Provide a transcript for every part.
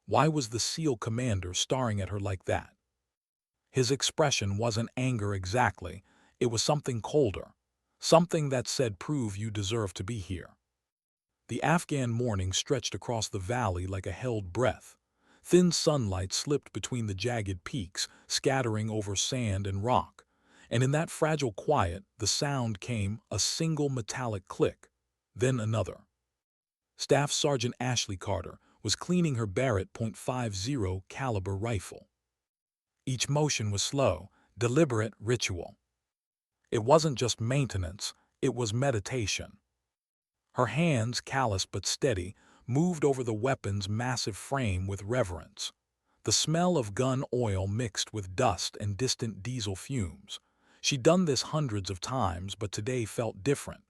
Why was the SEAL commander staring at her like that? His expression wasn't anger exactly, it was something colder. Something that said, "Prove you deserve to be here." The Afghan morning stretched across the valley like a held breath. Thin sunlight slipped between the jagged peaks, scattering over sand and rock. And in that fragile quiet, the sound came, a single metallic click, then another. Staff Sergeant Ashley Carter was cleaning her Barrett .50 caliber rifle. Each motion was slow, deliberate ritual. It wasn't just maintenance, it was meditation. Her hands, callous but steady, moved over the weapon's massive frame with reverence. The smell of gun oil mixed with dust and distant diesel fumes. She'd done this hundreds of times, but today felt different.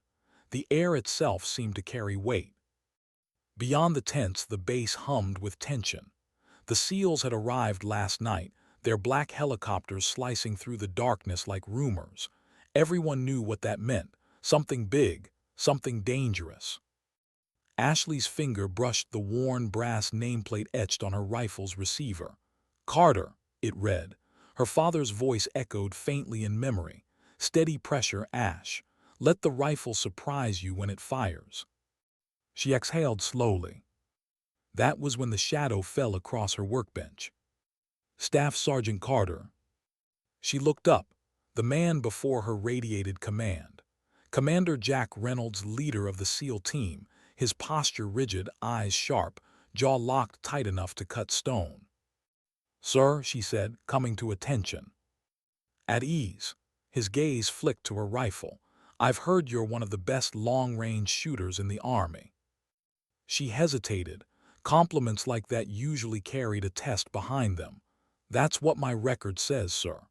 The air itself seemed to carry weight. Beyond the tents, the base hummed with tension. The SEALs had arrived last night, their black helicopters slicing through the darkness like rumors. Everyone knew what that meant. Something big, something dangerous. Ashley's finger brushed the worn brass nameplate etched on her rifle's receiver. "Carter," it read. Her father's voice echoed faintly in memory. "Steady pressure, Ash. Let the rifle surprise you when it fires." She exhaled slowly. That was when the shadow fell across her workbench. Staff Sergeant Carter. She looked up. The man before her radiated command. Commander Jack Reynolds, leader of the SEAL team, his posture rigid, eyes sharp, jaw locked tight enough to cut stone. "Sir," she said, coming to attention. At ease, his gaze flicked to her rifle. "I've heard you're one of the best long-range shooters in the Army." She hesitated. Compliments like that usually carried a test behind them. "That's what my record says, sir."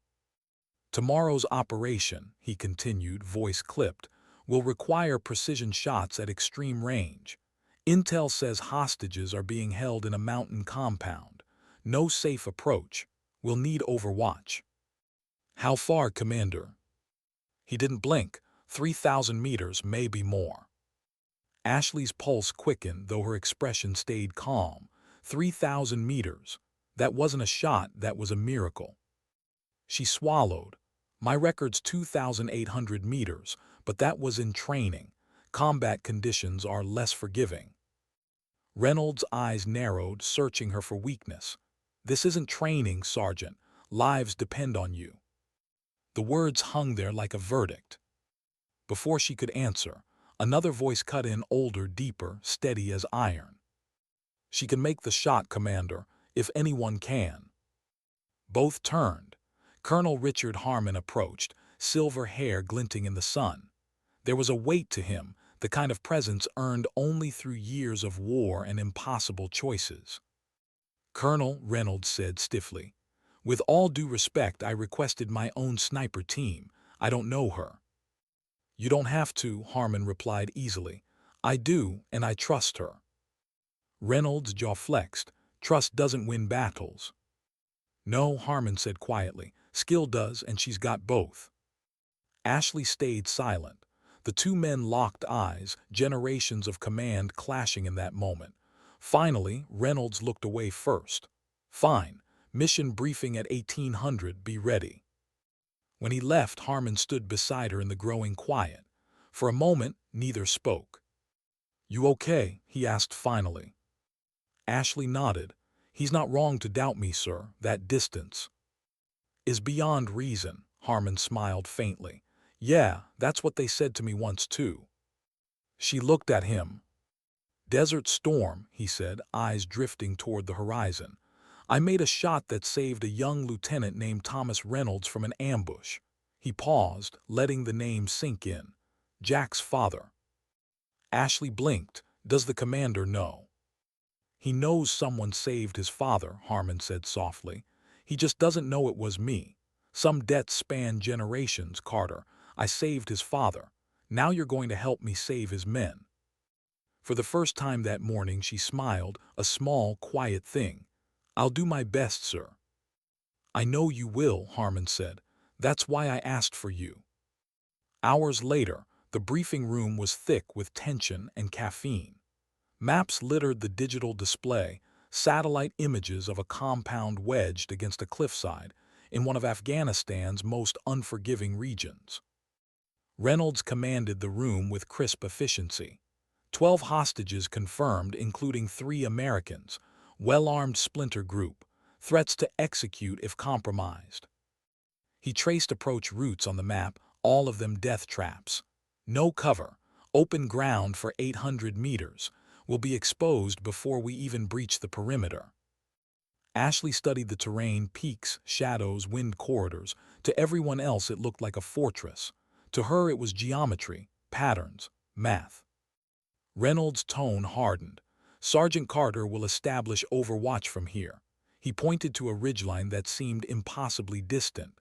"Tomorrow's operation," he continued, voice clipped, "will require precision shots at extreme range. Intel says hostages are being held in a mountain compound. No safe approach. We'll need overwatch." "How far, Commander?" He didn't blink. 3,000 meters, maybe more. Ashley's pulse quickened, though her expression stayed calm. 3,000 meters. That wasn't a shot, that was a miracle. She swallowed. "My record's 2,800 meters, but that was in training. Combat conditions are less forgiving." Reynolds' eyes narrowed, searching her for weakness. "This isn't training, Sergeant. Lives depend on you." The words hung there like a verdict. Before she could answer, another voice cut in, older, deeper, steady as iron. "She can make the shot, Commander, if anyone can." Both turned. Colonel Richard Harmon approached, silver hair glinting in the sun. There was a weight to him, the kind of presence earned only through years of war and impossible choices. "Colonel," Reynolds said stiffly, "with all due respect, I requested my own sniper team. I don't know her." "You don't have to," Harmon replied easily. "I do, and I trust her." Reynolds' jaw flexed. "Trust doesn't win battles." "No," Harmon said quietly. "Skill does, and she's got both." Ashley stayed silent. The two men locked eyes, generations of command clashing in that moment. Finally, Reynolds looked away first. "Fine. Mission briefing at 1800, be ready." When he left, Harmon stood beside her in the growing quiet. For a moment, neither spoke. "You okay?" he asked finally. Ashley nodded. "He's not wrong to doubt me, sir. That distance is beyond reason." Harmon smiled faintly. "Yeah, that's what they said to me once too." She looked at him. "Desert Storm," he said, eyes drifting toward the horizon. "I made a shot that saved a young lieutenant named Thomas Reynolds from an ambush." He paused, letting the name sink in. "Jack's father." Ashley blinked. "Does the commander know?" "He knows someone saved his father," Harmon said softly. "He just doesn't know it was me. Some debts span generations, Carter. I saved his father. Now you're going to help me save his men." For the first time that morning she smiled, a small, quiet thing. "I'll do my best, sir." "I know you will," Harmon said. "That's why I asked for you." Hours later, the briefing room was thick with tension and caffeine. Maps littered the digital display, satellite images of a compound wedged against a cliffside in one of Afghanistan's most unforgiving regions. Reynolds commanded the room with crisp efficiency. 12 hostages confirmed, including 3 Americans, well-armed splinter group, threats to execute if compromised. He traced approach routes on the map, all of them death traps. No cover, open ground for 800 meters, will be exposed before we even breach the perimeter. Ashley studied the terrain, peaks, shadows, wind corridors. To everyone else it looked like a fortress. To her it was geometry, patterns, math. Reynolds' tone hardened. Sergeant Carter will establish overwatch from here. He pointed to a ridgeline that seemed impossibly distant.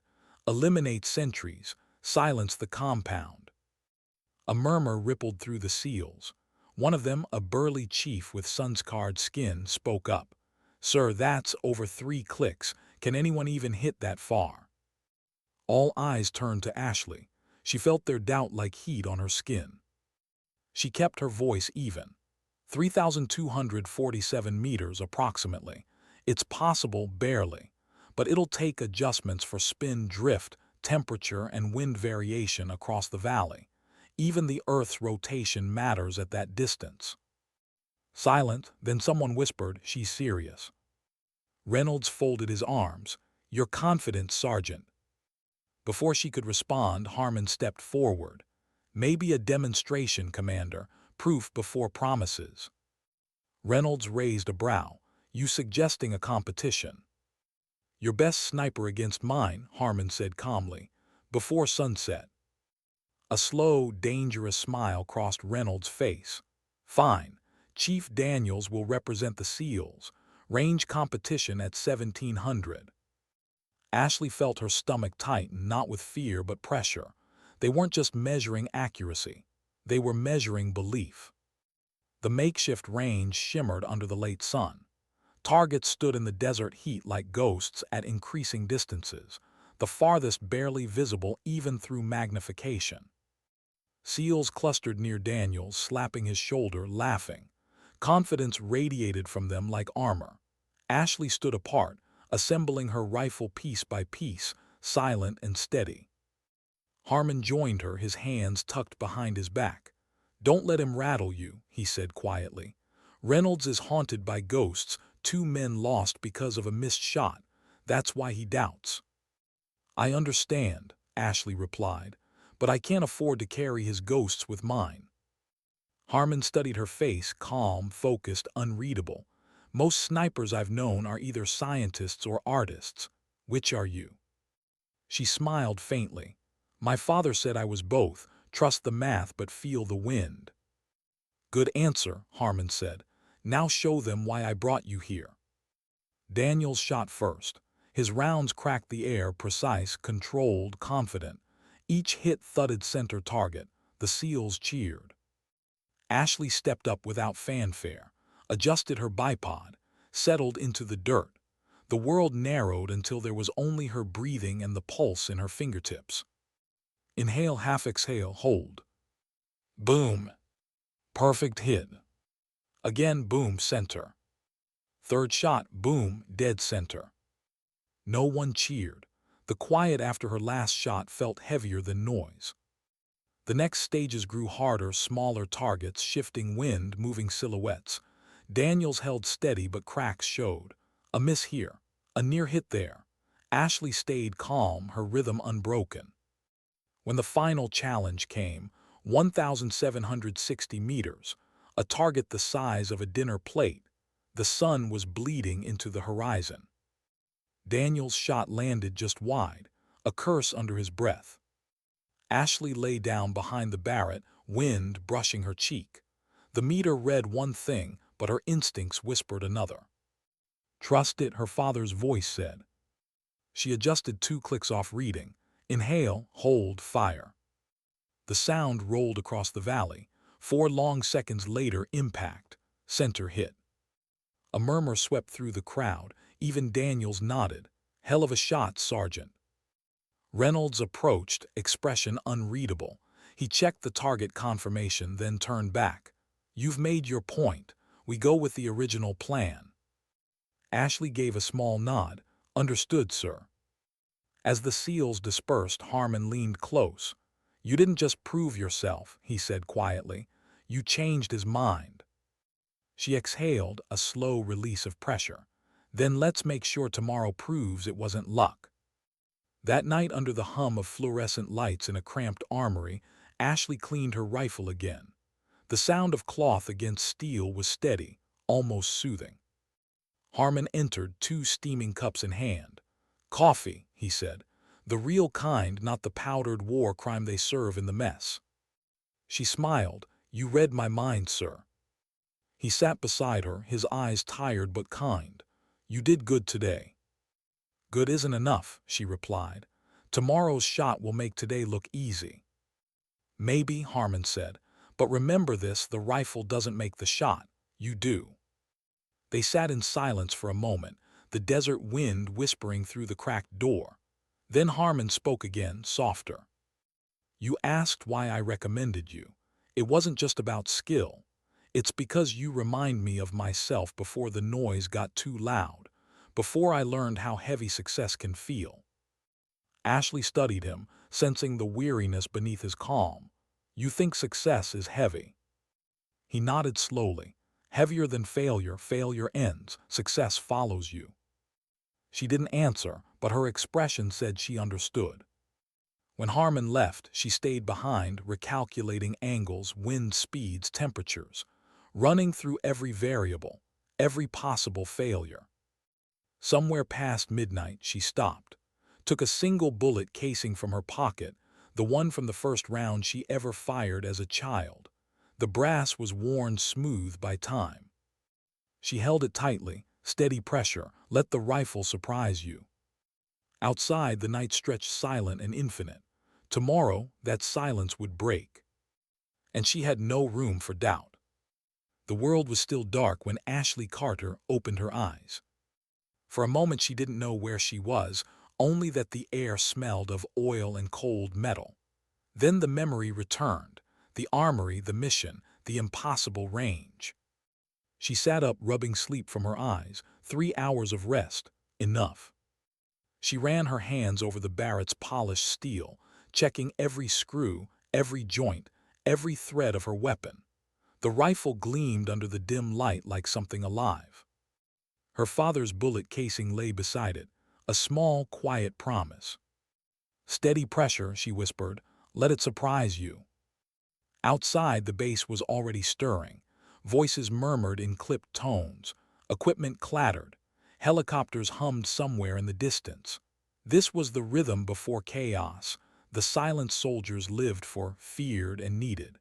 Eliminate sentries, silence the compound. A murmur rippled through the SEALs. One of them, a burly chief with sun-scarred skin, spoke up. "Sir, that's over 3 clicks. Can anyone even hit that far?" All eyes turned to Ashley. She felt their doubt like heat on her skin. She kept her voice even. 3,247 meters approximately. It's possible, barely. But it'll take adjustments for spin, drift, temperature, and wind variation across the valley. Even the Earth's rotation matters at that distance. Silent, then someone whispered, "She's serious." Reynolds folded his arms. "You're confident, Sergeant." Before she could respond, Harmon stepped forward. "Maybe a demonstration, Commander, proof before promises." Reynolds raised a brow. "You suggesting a competition?" "Your best sniper against mine," Harmon said calmly, "before sunset." A slow, dangerous smile crossed Reynolds' face. "Fine. Chief Daniels will represent the SEALs. Range competition at 1700. Ashley felt her stomach tighten, not with fear but pressure. They weren't just measuring accuracy. They were measuring belief. The makeshift range shimmered under the late sun. Targets stood in the desert heat like ghosts at increasing distances, the farthest barely visible even through magnification. SEALs clustered near Daniels, slapping his shoulder, laughing. Confidence radiated from them like armor. Ashley stood apart, assembling her rifle piece by piece, silent and steady. Harmon joined her, his hands tucked behind his back. "Don't let him rattle you," he said quietly. "Reynolds is haunted by ghosts, 2 men lost because of a missed shot. That's why he doubts." "I understand," Ashley replied, "but I can't afford to carry his ghosts with mine." Harmon studied her face, calm, focused, unreadable. "Most snipers I've known are either scientists or artists. Which are you?" She smiled faintly. "My father said I was both. Trust the math but feel the wind." "Good answer," Harmon said. "Now show them why I brought you here." Daniels shot first. His rounds cracked the air, precise, controlled, confident. Each hit thudded center target. The SEALs cheered. Ashley stepped up without fanfare, adjusted her bipod, settled into the dirt. The world narrowed until there was only her breathing and the pulse in her fingertips. Inhale, half exhale, hold. Boom. Perfect hit. Again, boom, center. Third shot, boom, dead center. No one cheered. The quiet after her last shot felt heavier than noise. The next stages grew harder, smaller targets, shifting wind, moving silhouettes. Daniels held steady, but cracks showed. A miss here, a near hit there. Ashley stayed calm, her rhythm unbroken. When the final challenge came, 1,760 meters, a target the size of a dinner plate, the sun was bleeding into the horizon. Daniel's shot landed just wide, a curse under his breath. Ashley lay down behind the Barrett, wind brushing her cheek. The meter read one thing, but her instincts whispered another. "Trust it," her father's voice said. She adjusted 2 clicks off reading. Inhale, hold, fire. The sound rolled across the valley. 4 long seconds later, impact. Center hit. A murmur swept through the crowd. Even Daniels nodded. "Hell of a shot, Sergeant." Reynolds approached, expression unreadable. He checked the target confirmation, then turned back. "You've made your point. We go with the original plan." Ashley gave a small nod. Understood, sir. As the seals dispersed, Harmon leaned close. You didn't just prove yourself, he said quietly. You changed his mind. She exhaled, a slow release of pressure. Then let's make sure tomorrow proves it wasn't luck. That night, under the hum of fluorescent lights in a cramped armory, Ashley cleaned her rifle again. The sound of cloth against steel was steady, almost soothing. Harmon entered, two steaming cups in hand. Coffee, he said. The real kind, not the powdered war crime they serve in the mess. She smiled. You read my mind, sir. He sat beside her, his eyes tired but kind. You did good today. Good isn't enough, she replied. Tomorrow's shot will make today look easy. Maybe, Harmon said, but remember this, the rifle doesn't make the shot. You do. They sat in silence for a moment, the desert wind whispering through the cracked door. Then Harmon spoke again, softer. You asked why I recommended you. It wasn't just about skill. It's because you remind me of myself before the noise got too loud, before I learned how heavy success can feel. Ashley studied him, sensing the weariness beneath his calm. You think success is heavy. He nodded slowly. Heavier than failure, failure ends, success follows you. She didn't answer, but her expression said she understood. When Harmon left, she stayed behind, recalculating angles, wind speeds, temperatures, running through every variable, every possible failure. Somewhere past midnight, she stopped, took a single bullet casing from her pocket, the one from the first round she ever fired as a child. The brass was worn smooth by time. She held it tightly, steady pressure, let the rifle surprise you. Outside, the night stretched silent and infinite. Tomorrow, that silence would break. And she had no room for doubt. The world was still dark when Ashley Carter opened her eyes. For a moment she didn't know where she was, only that the air smelled of oil and cold metal. Then the memory returned, the armory, the mission, the impossible range. She sat up, rubbing sleep from her eyes. 3 hours of rest, enough. She ran her hands over the Barrett's polished steel, checking every screw, every joint, every thread of her weapon. The rifle gleamed under the dim light like something alive. Her father's bullet casing lay beside it, a small, quiet promise. Steady pressure, she whispered. Let it surprise you. Outside, the base was already stirring. Voices murmured in clipped tones. Equipment clattered. Helicopters hummed somewhere in the distance. This was the rhythm before chaos. The silent soldiers lived for, feared, and needed.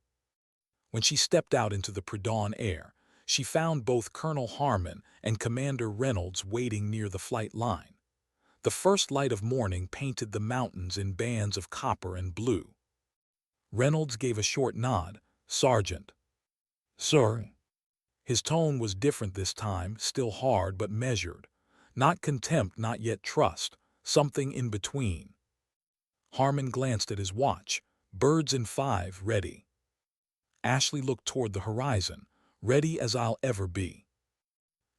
When she stepped out into the pre-dawn air, she found both Colonel Harmon and Commander Reynolds waiting near the flight line. The first light of morning painted the mountains in bands of copper and blue. Reynolds gave a short nod. Sergeant. Sir. His tone was different this time, still hard but measured. Not contempt, not yet trust, something in between. Harmon glanced at his watch. Birds in 5, ready. Ashley looked toward the horizon. Ready as I'll ever be.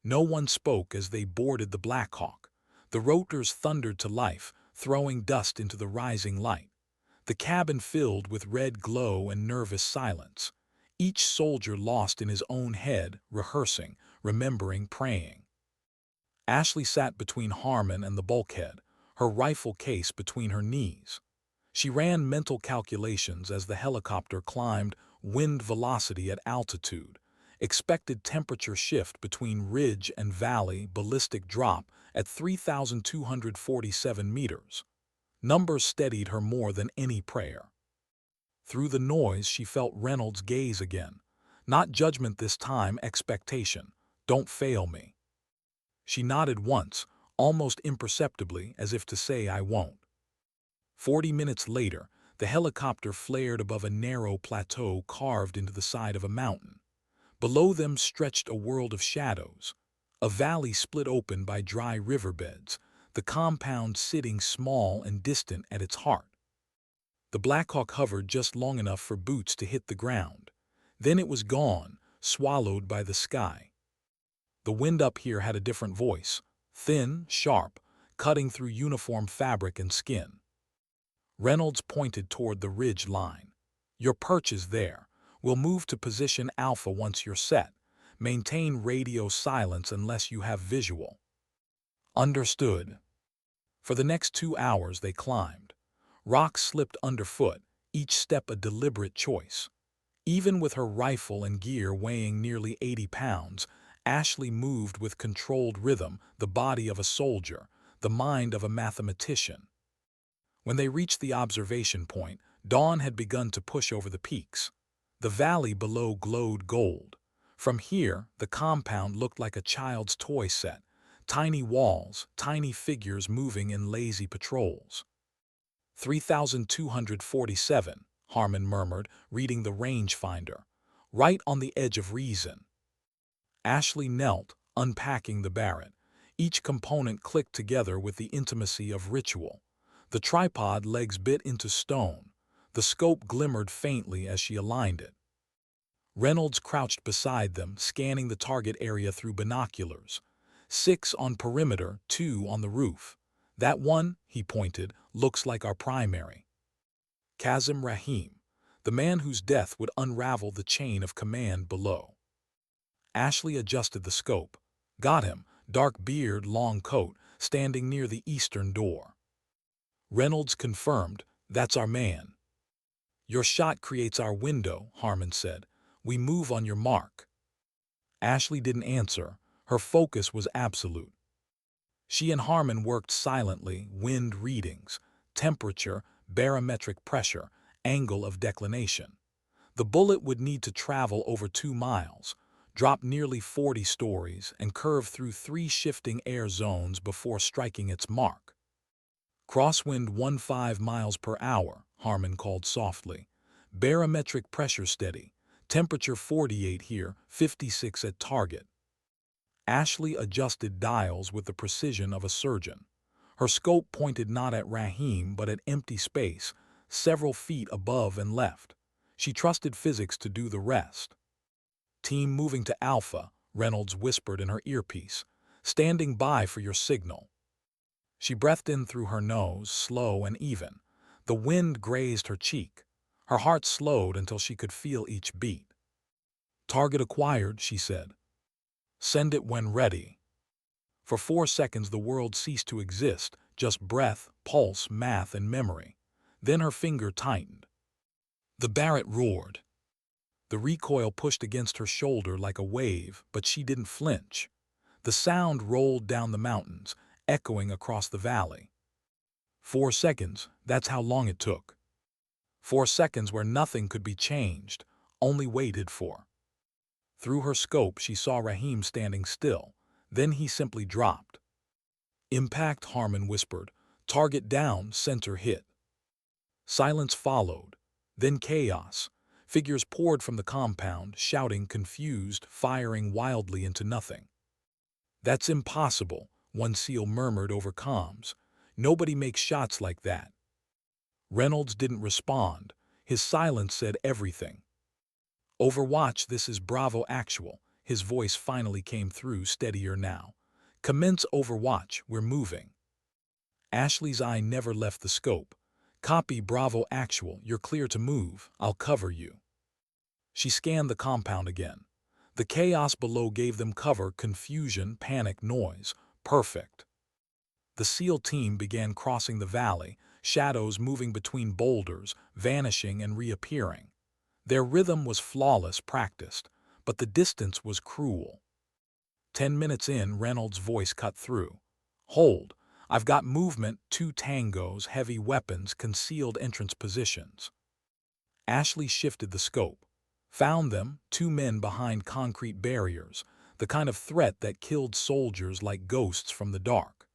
No one spoke as they boarded the Black Hawk. The rotors thundered to life, throwing dust into the rising light. The cabin filled with red glow and nervous silence. Each soldier lost in his own head, rehearsing, remembering, praying. Ashley sat between Harmon and the bulkhead, her rifle case between her knees. She ran mental calculations as the helicopter climbed, wind velocity at altitude, expected temperature shift between ridge and valley, ballistic drop at 3,247 meters. Numbers steadied her more than any prayer. Through the noise, she felt Reynolds' gaze again. Not judgment this time, expectation. Don't fail me. She nodded once, almost imperceptibly, as if to say, I won't. 40 minutes later, the helicopter flared above a narrow plateau carved into the side of a mountain. Below them stretched a world of shadows. A valley split open by dry riverbeds, the compound sitting small and distant at its heart. The Black Hawk hovered just long enough for boots to hit the ground. Then it was gone, swallowed by the sky. The wind up here had a different voice, thin, sharp, cutting through uniform fabric and skin. Reynolds pointed toward the ridge line. Your perch is there. We'll move to position Alpha once you're set. Maintain radio silence unless you have visual. Understood. For the next 2 hours they climbed. Rocks slipped underfoot, each step a deliberate choice. Even with her rifle and gear weighing nearly 80 pounds, Ashley moved with controlled rhythm, the body of a soldier, the mind of a mathematician. When they reached the observation point, dawn had begun to push over the peaks. The valley below glowed gold. From here, the compound looked like a child's toy set. Tiny walls, tiny figures moving in lazy patrols. 3,247, Harmon murmured, reading the rangefinder. Right on the edge of reason. Ashley knelt, unpacking the Barrett. Each component clicked together with the intimacy of ritual. The tripod legs bit into stone. The scope glimmered faintly as she aligned it. Reynolds crouched beside them, scanning the target area through binoculars. 6 on perimeter, 2 on the roof. That one, he pointed, looks like our primary. Kazim Rahim, the man whose death would unravel the chain of command below. Ashley adjusted the scope. Got him, dark beard, long coat, standing near the eastern door. Reynolds confirmed, that's our man. Your shot creates our window, Harmon said. We move on your mark. Ashley didn't answer. Her focus was absolute. She and Harmon worked silently, wind readings, temperature, barometric pressure, angle of declination. The bullet would need to travel over 2 miles, drop nearly 40 stories, and curve through 3 shifting air zones before striking its mark. Crosswind 15 miles per hour, Harmon called softly. Barometric pressure steady. Temperature 48 here, 56 at target. Ashley adjusted dials with the precision of a surgeon. Her scope pointed not at Rahim but at empty space, several feet above and left. She trusted physics to do the rest. Team moving to Alpha, Reynolds whispered in her earpiece. Standing by for your signal. She breathed in through her nose, slow and even. The wind grazed her cheek. Her heart slowed until she could feel each beat. Target acquired, she said. Send it when ready. For 4 seconds the world ceased to exist, just breath, pulse, math, and memory. Then her finger tightened. The Barrett roared. The recoil pushed against her shoulder like a wave, but she didn't flinch. The sound rolled down the mountains, echoing across the valley. 4 seconds, that's how long it took. 4 seconds where nothing could be changed, only waited for. Through her scope she saw Rahim standing still, then he simply dropped. Impact, Harmon whispered. Target down, center hit. Silence followed, then chaos. Figures poured from the compound, shouting, confused, firing wildly into nothing. That's impossible, one SEAL murmured over comms. Nobody makes shots like that. Reynolds didn't respond. His silence said everything. Overwatch, this is Bravo Actual. His voice finally came through, steadier now. Commence Overwatch, we're moving. Ashley's eye never left the scope. Copy Bravo Actual, you're clear to move, I'll cover you. She scanned the compound again. The chaos below gave them cover, confusion, panic, noise. Perfect. The SEAL team began crossing the valley, shadows moving between boulders, vanishing and reappearing. Their rhythm was flawless, practiced, but the distance was cruel. 10 minutes in, Reynolds' voice cut through. Hold, I've got movement, 2 tangos, heavy weapons, concealed entrance positions. Ashley shifted the scope. Found them, 2 men behind concrete barriers, the kind of threat that killed soldiers like ghosts from the dark.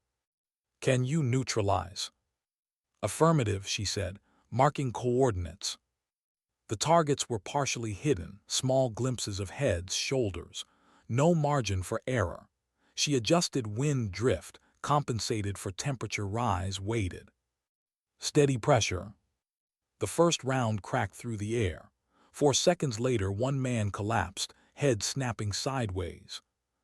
Can you neutralize? Affirmative, she said, marking coordinates. The targets were partially hidden, small glimpses of heads, shoulders. No margin for error. She adjusted wind drift, compensated for temperature rise, waited. Steady pressure. The first round cracked through the air. 4 seconds later, 1 man collapsed, head snapping sideways.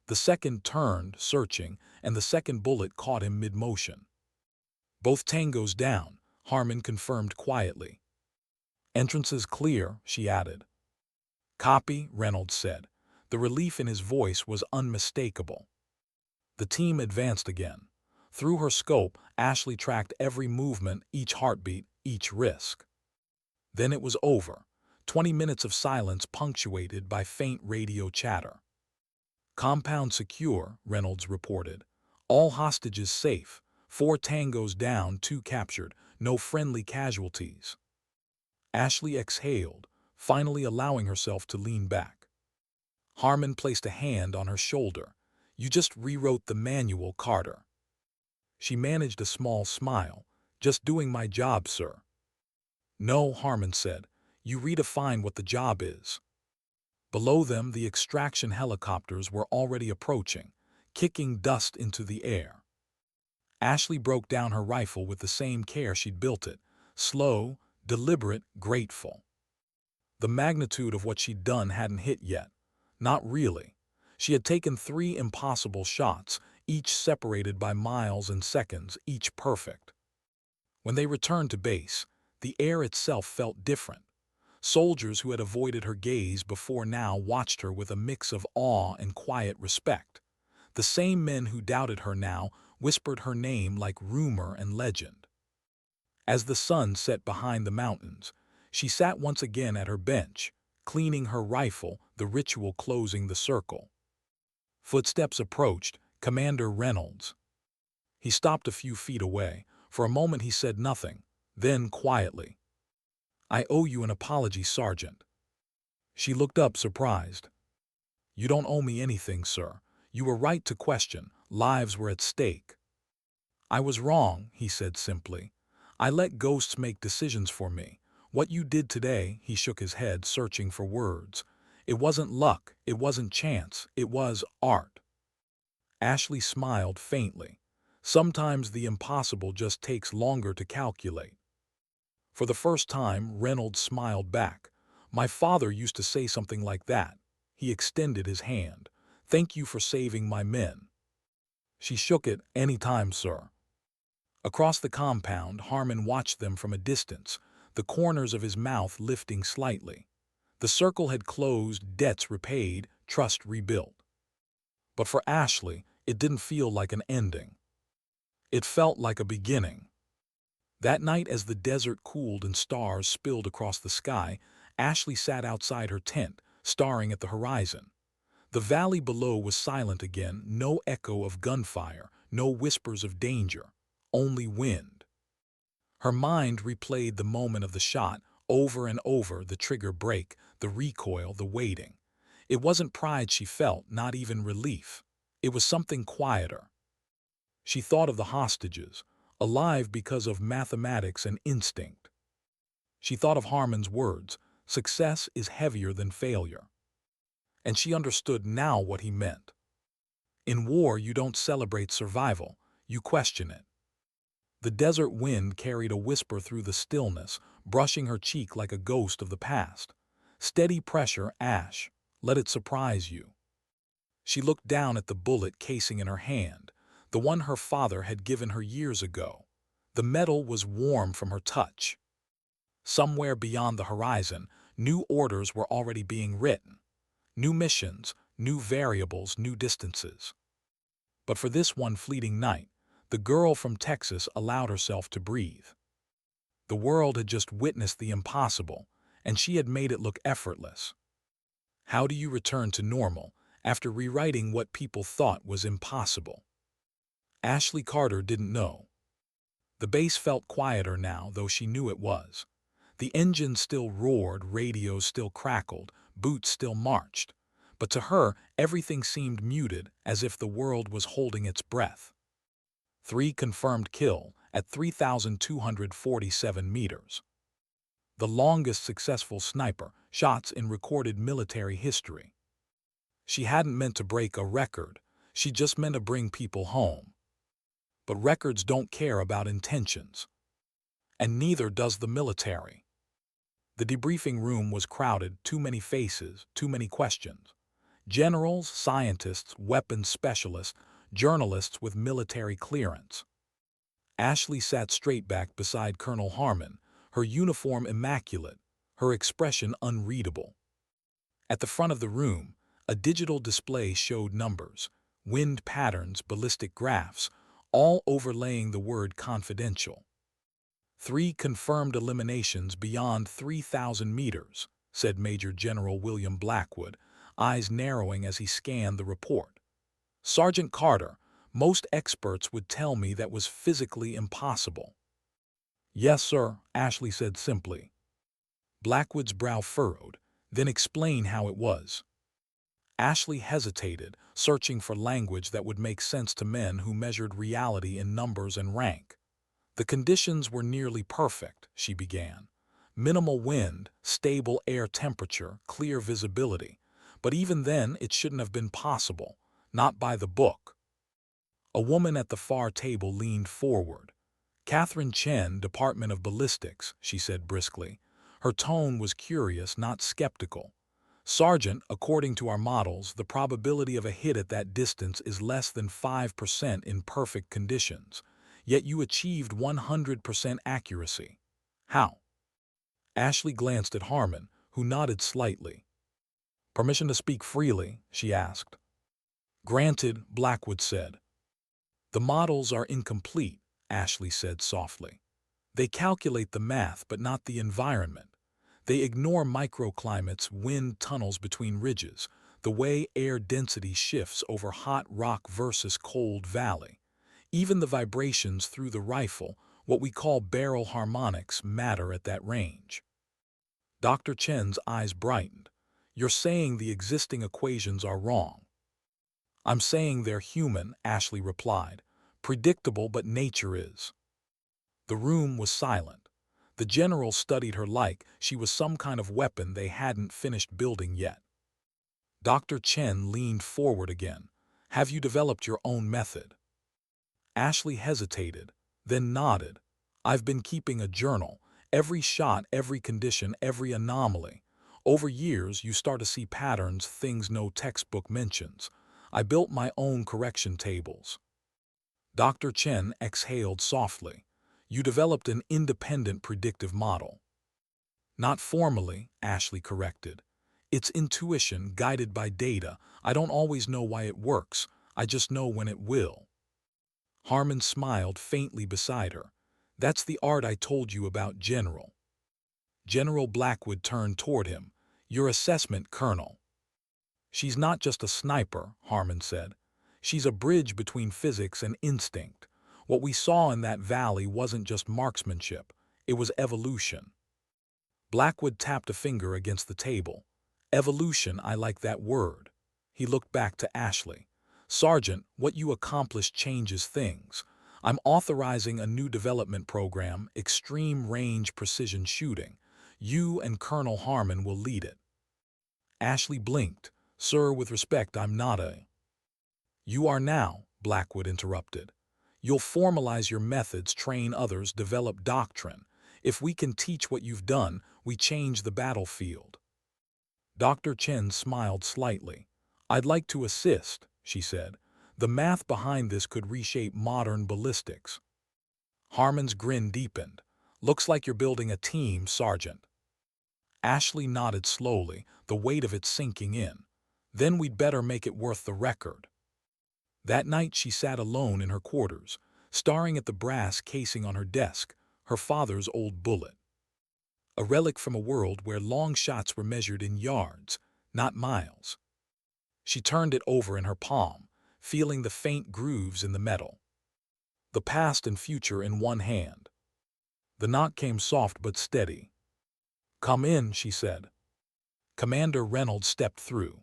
The second turned, searching, and the second bullet caught him mid-motion. Both tangos down, Harmon confirmed quietly. Entrances clear, she added. Copy, Reynolds said. The relief in his voice was unmistakable. The team advanced again. Through her scope, Ashley tracked every movement, each heartbeat, each risk. Then it was over. 20 minutes of silence punctuated by faint radio chatter. Compound secure, Reynolds reported. All hostages safe. 4 tangos down, 2 captured. No friendly casualties. Ashley exhaled, finally allowing herself to lean back. Harmon placed a hand on her shoulder. You just rewrote the manual, Carter. She managed a small smile. Just doing my job, sir. No, Harmon said. You redefine what the job is. Below them, the extraction helicopters were already approaching, kicking dust into the air. Ashley broke down her rifle with the same care she'd built it, slow, deliberate, grateful. The magnitude of what she'd done hadn't hit yet. Not really. She had taken 3 impossible shots, each separated by miles and seconds, each perfect. When they returned to base, the air itself felt different. Soldiers who had avoided her gaze before now watched her with a mix of awe and quiet respect. The same men who doubted her now whispered her name like rumor and legend. As the sun set behind the mountains, she sat once again at her bench, cleaning her rifle, the ritual closing the circle. Footsteps approached, Commander Reynolds. He stopped a few feet away. For a moment he said nothing, then quietly, I owe you an apology, Sergeant. She looked up, surprised. You don't owe me anything, sir. You were right to question. Lives were at stake. I was wrong, he said simply. I let ghosts make decisions for me. What you did today, he shook his head, searching for words. It wasn't luck, it wasn't chance, it was art. Ashley smiled faintly. Sometimes the impossible just takes longer to calculate. For the first time, Reynolds smiled back. My father used to say something like that. He extended his hand. Thank you for saving my men. She shook it. Any time, sir. Across the compound, Harmon watched them from a distance, the corners of his mouth lifting slightly. The circle had closed, debts repaid, trust rebuilt. But for Ashley, it didn't feel like an ending. It felt like a beginning. That night, as the desert cooled and stars spilled across the sky, Ashley sat outside her tent, staring at the horizon. The valley below was silent again, no echo of gunfire, no whispers of danger, only wind. Her mind replayed the moment of the shot, over and over, the trigger break, the recoil, the waiting. It wasn't pride she felt, not even relief. It was something quieter. She thought of the hostages, alive because of mathematics and instinct. She thought of Harmon's words, success is heavier than failure. And she understood now what he meant. In war, you don't celebrate survival, you question it. The desert wind carried a whisper through the stillness, brushing her cheek like a ghost of the past. Steady pressure, Ash. Let it surprise you. She looked down at the bullet casing in her hand, the one her father had given her years ago. The metal was warm from her touch. Somewhere beyond the horizon, new orders were already being written. New missions, new variables, new distances. But for this one fleeting night, the girl from Texas allowed herself to breathe. The world had just witnessed the impossible, and she had made it look effortless. How do you return to normal after rewriting what people thought was impossible? Ashley Carter didn't know. The base felt quieter now, though she knew it was. The engine still roared, radios still crackled, boots still marched. But to her, everything seemed muted, as if the world was holding its breath. 3 confirmed kill at 3,247 meters. The longest successful sniper shots in recorded military history. She hadn't meant to break a record, she just meant to bring people home. But records don't care about intentions. And neither does the military. The debriefing room was crowded, too many faces, too many questions. Generals, scientists, weapons specialists, journalists with military clearance. Ashley sat straight back beside Colonel Harmon, her uniform immaculate, her expression unreadable. At the front of the room, a digital display showed numbers, wind patterns, ballistic graphs, all overlaying the word confidential. 3 confirmed eliminations beyond 3,000 meters, said Major General William Blackwood, eyes narrowing as he scanned the report. Sergeant Carter, most experts would tell me that was physically impossible. Yes, sir, Ashley said simply. Blackwood's brow furrowed. Then explain how it was. Ashley hesitated, searching for language that would make sense to men who measured reality in numbers and rank. The conditions were nearly perfect, she began. Minimal wind, stable air temperature, clear visibility. But even then, it shouldn't have been possible. Not by the book. A woman at the far table leaned forward. Catherine Chen, Department of Ballistics, she said briskly. Her tone was curious, not skeptical. Sergeant, according to our models, the probability of a hit at that distance is less than 5% in perfect conditions. Yet you achieved 100% accuracy. How? Ashley glanced at Harmon, who nodded slightly. Permission to speak freely, she asked. Granted, Blackwood said. The models are incomplete, Ashley said softly. They calculate the math but not the environment. They ignore microclimates, wind tunnels between ridges, the way air density shifts over hot rock versus cold valley. Even the vibrations through the rifle, what we call barrel harmonics, matter at that range. Dr. Chen's eyes brightened. You're saying the existing equations are wrong. I'm saying they're human, Ashley replied. Predictable, but nature is. The room was silent. The general studied her like she was some kind of weapon they hadn't finished building yet. Dr. Chen leaned forward again. Have you developed your own method? Ashley hesitated, then nodded. I've been keeping a journal. Every shot, every condition, every anomaly. Over years, you start to see patterns, things no textbook mentions. I built my own correction tables. Dr. Chen exhaled softly. You developed an independent predictive model. Not formally, Ashley corrected. It's intuition guided by data. I don't always know why it works. I just know when it will. Harmon smiled faintly beside her. That's the art I told you about, General. General Blackwood turned toward him. Your assessment, Colonel. She's not just a sniper, Harmon said. She's a bridge between physics and instinct. What we saw in that valley wasn't just marksmanship. It was evolution. Blackwood tapped a finger against the table. Evolution, I like that word. He looked back to Ashley. Sergeant, what you accomplish changes things. I'm authorizing a new development program, extreme range precision shooting. You and Colonel Harmon will lead it. Ashley blinked. Sir, with respect, I'm not a... You are now, Blackwood interrupted. You'll formalize your methods, train others, develop doctrine. If we can teach what you've done, we change the battlefield. Dr. Chen smiled slightly. I'd like to assist, she said. The math behind this could reshape modern ballistics. Harmon's grin deepened. Looks like you're building a team, Sergeant. Ashley nodded slowly, the weight of it sinking in. Then we'd better make it worth the record. That night she sat alone in her quarters, staring at the brass casing on her desk, her father's old bullet. A relic from a world where long shots were measured in yards, not miles. She turned it over in her palm, feeling the faint grooves in the metal. The past and future in one hand. The knock came soft but steady. Come in, she said. Commander Reynolds stepped through.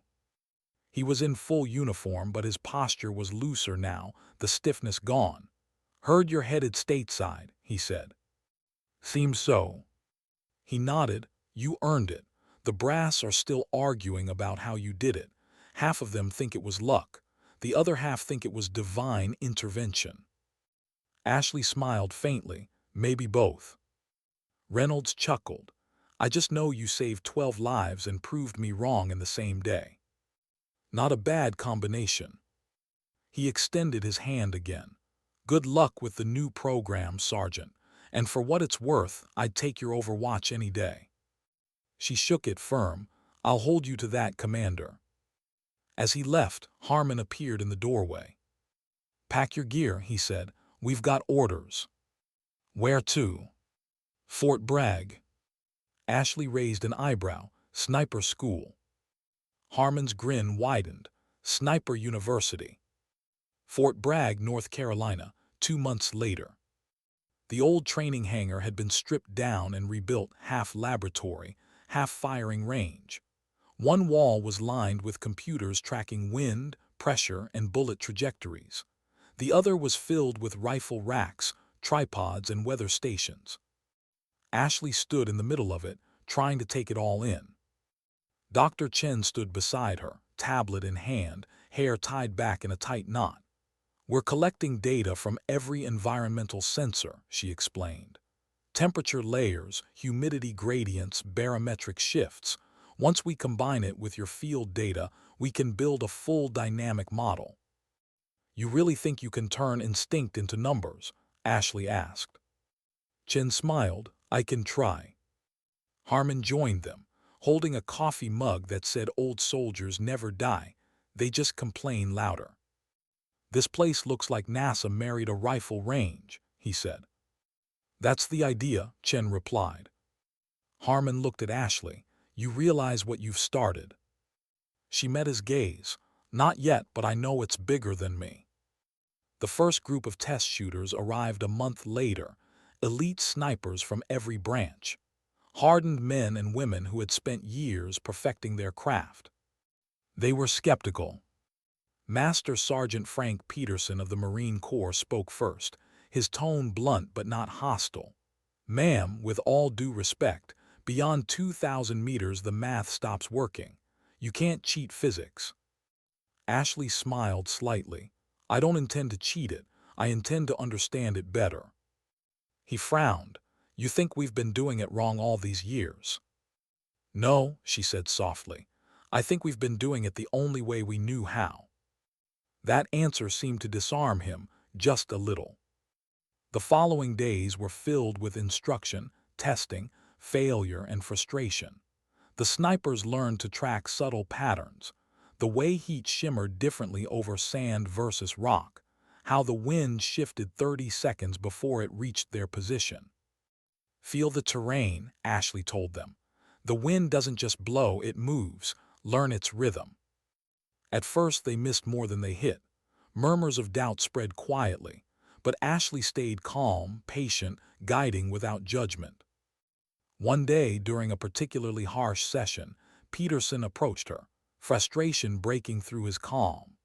He was in full uniform, but his posture was looser now, the stiffness gone. Heard you're headed stateside, he said. Seems so. He nodded. You earned it. The brass are still arguing about how you did it. Half of them think it was luck. The other half think it was divine intervention. Ashley smiled faintly. Maybe both. Reynolds chuckled. I just know you saved 12 lives and proved me wrong in the same day. Not a bad combination. He extended his hand again. Good luck with the new program, Sergeant. And for what it's worth, I'd take your Overwatch any day. She shook it firm. I'll hold you to that, Commander. As he left, Harmon appeared in the doorway. Pack your gear, he said. We've got orders. Where to? Fort Bragg. Ashley raised an eyebrow. Sniper school. Harmon's grin widened. Sniper University. Fort Bragg, North Carolina, 2 months later. The old training hangar had been stripped down and rebuilt, half laboratory, half firing range. One wall was lined with computers tracking wind, pressure, and bullet trajectories. The other was filled with rifle racks, tripods, and weather stations. Ashley stood in the middle of it, trying to take it all in. Dr. Chen stood beside her, tablet in hand, hair tied back in a tight knot. We're collecting data from every environmental sensor, she explained. Temperature layers, humidity gradients, barometric shifts. Once we combine it with your field data, we can build a full dynamic model. You really think you can turn instinct into numbers? Ashley asked. Chen smiled. I can try. Harmon joined them, holding a coffee mug that said old soldiers never die, they just complain louder. This place looks like NASA married a rifle range, he said. That's the idea, Chen replied. Harmon looked at Ashley. You realize what you've started. She met his gaze. Not yet, but I know it's bigger than me. The first group of test shooters arrived a month later, elite snipers from every branch. Hardened men and women who had spent years perfecting their craft. They were skeptical. Master Sergeant Frank Peterson of the Marine Corps spoke first, his tone blunt but not hostile. Ma'am, with all due respect, beyond 2,000 meters the math stops working. You can't cheat physics. Ashley smiled slightly. I don't intend to cheat it. I intend to understand it better. He frowned. You think we've been doing it wrong all these years? No, she said softly. I think we've been doing it the only way we knew how. That answer seemed to disarm him, just a little. The following days were filled with instruction, testing, failure, and frustration. The snipers learned to track subtle patterns, the way heat shimmered differently over sand versus rock, how the wind shifted 30 seconds before it reached their position. Feel the terrain, Ashley told them. The wind doesn't just blow, it moves. Learn its rhythm. At first they missed more than they hit. Murmurs of doubt spread quietly, but Ashley stayed calm, patient, guiding without judgment. One day, during a particularly harsh session, Peterson approached her, frustration breaking through his calm.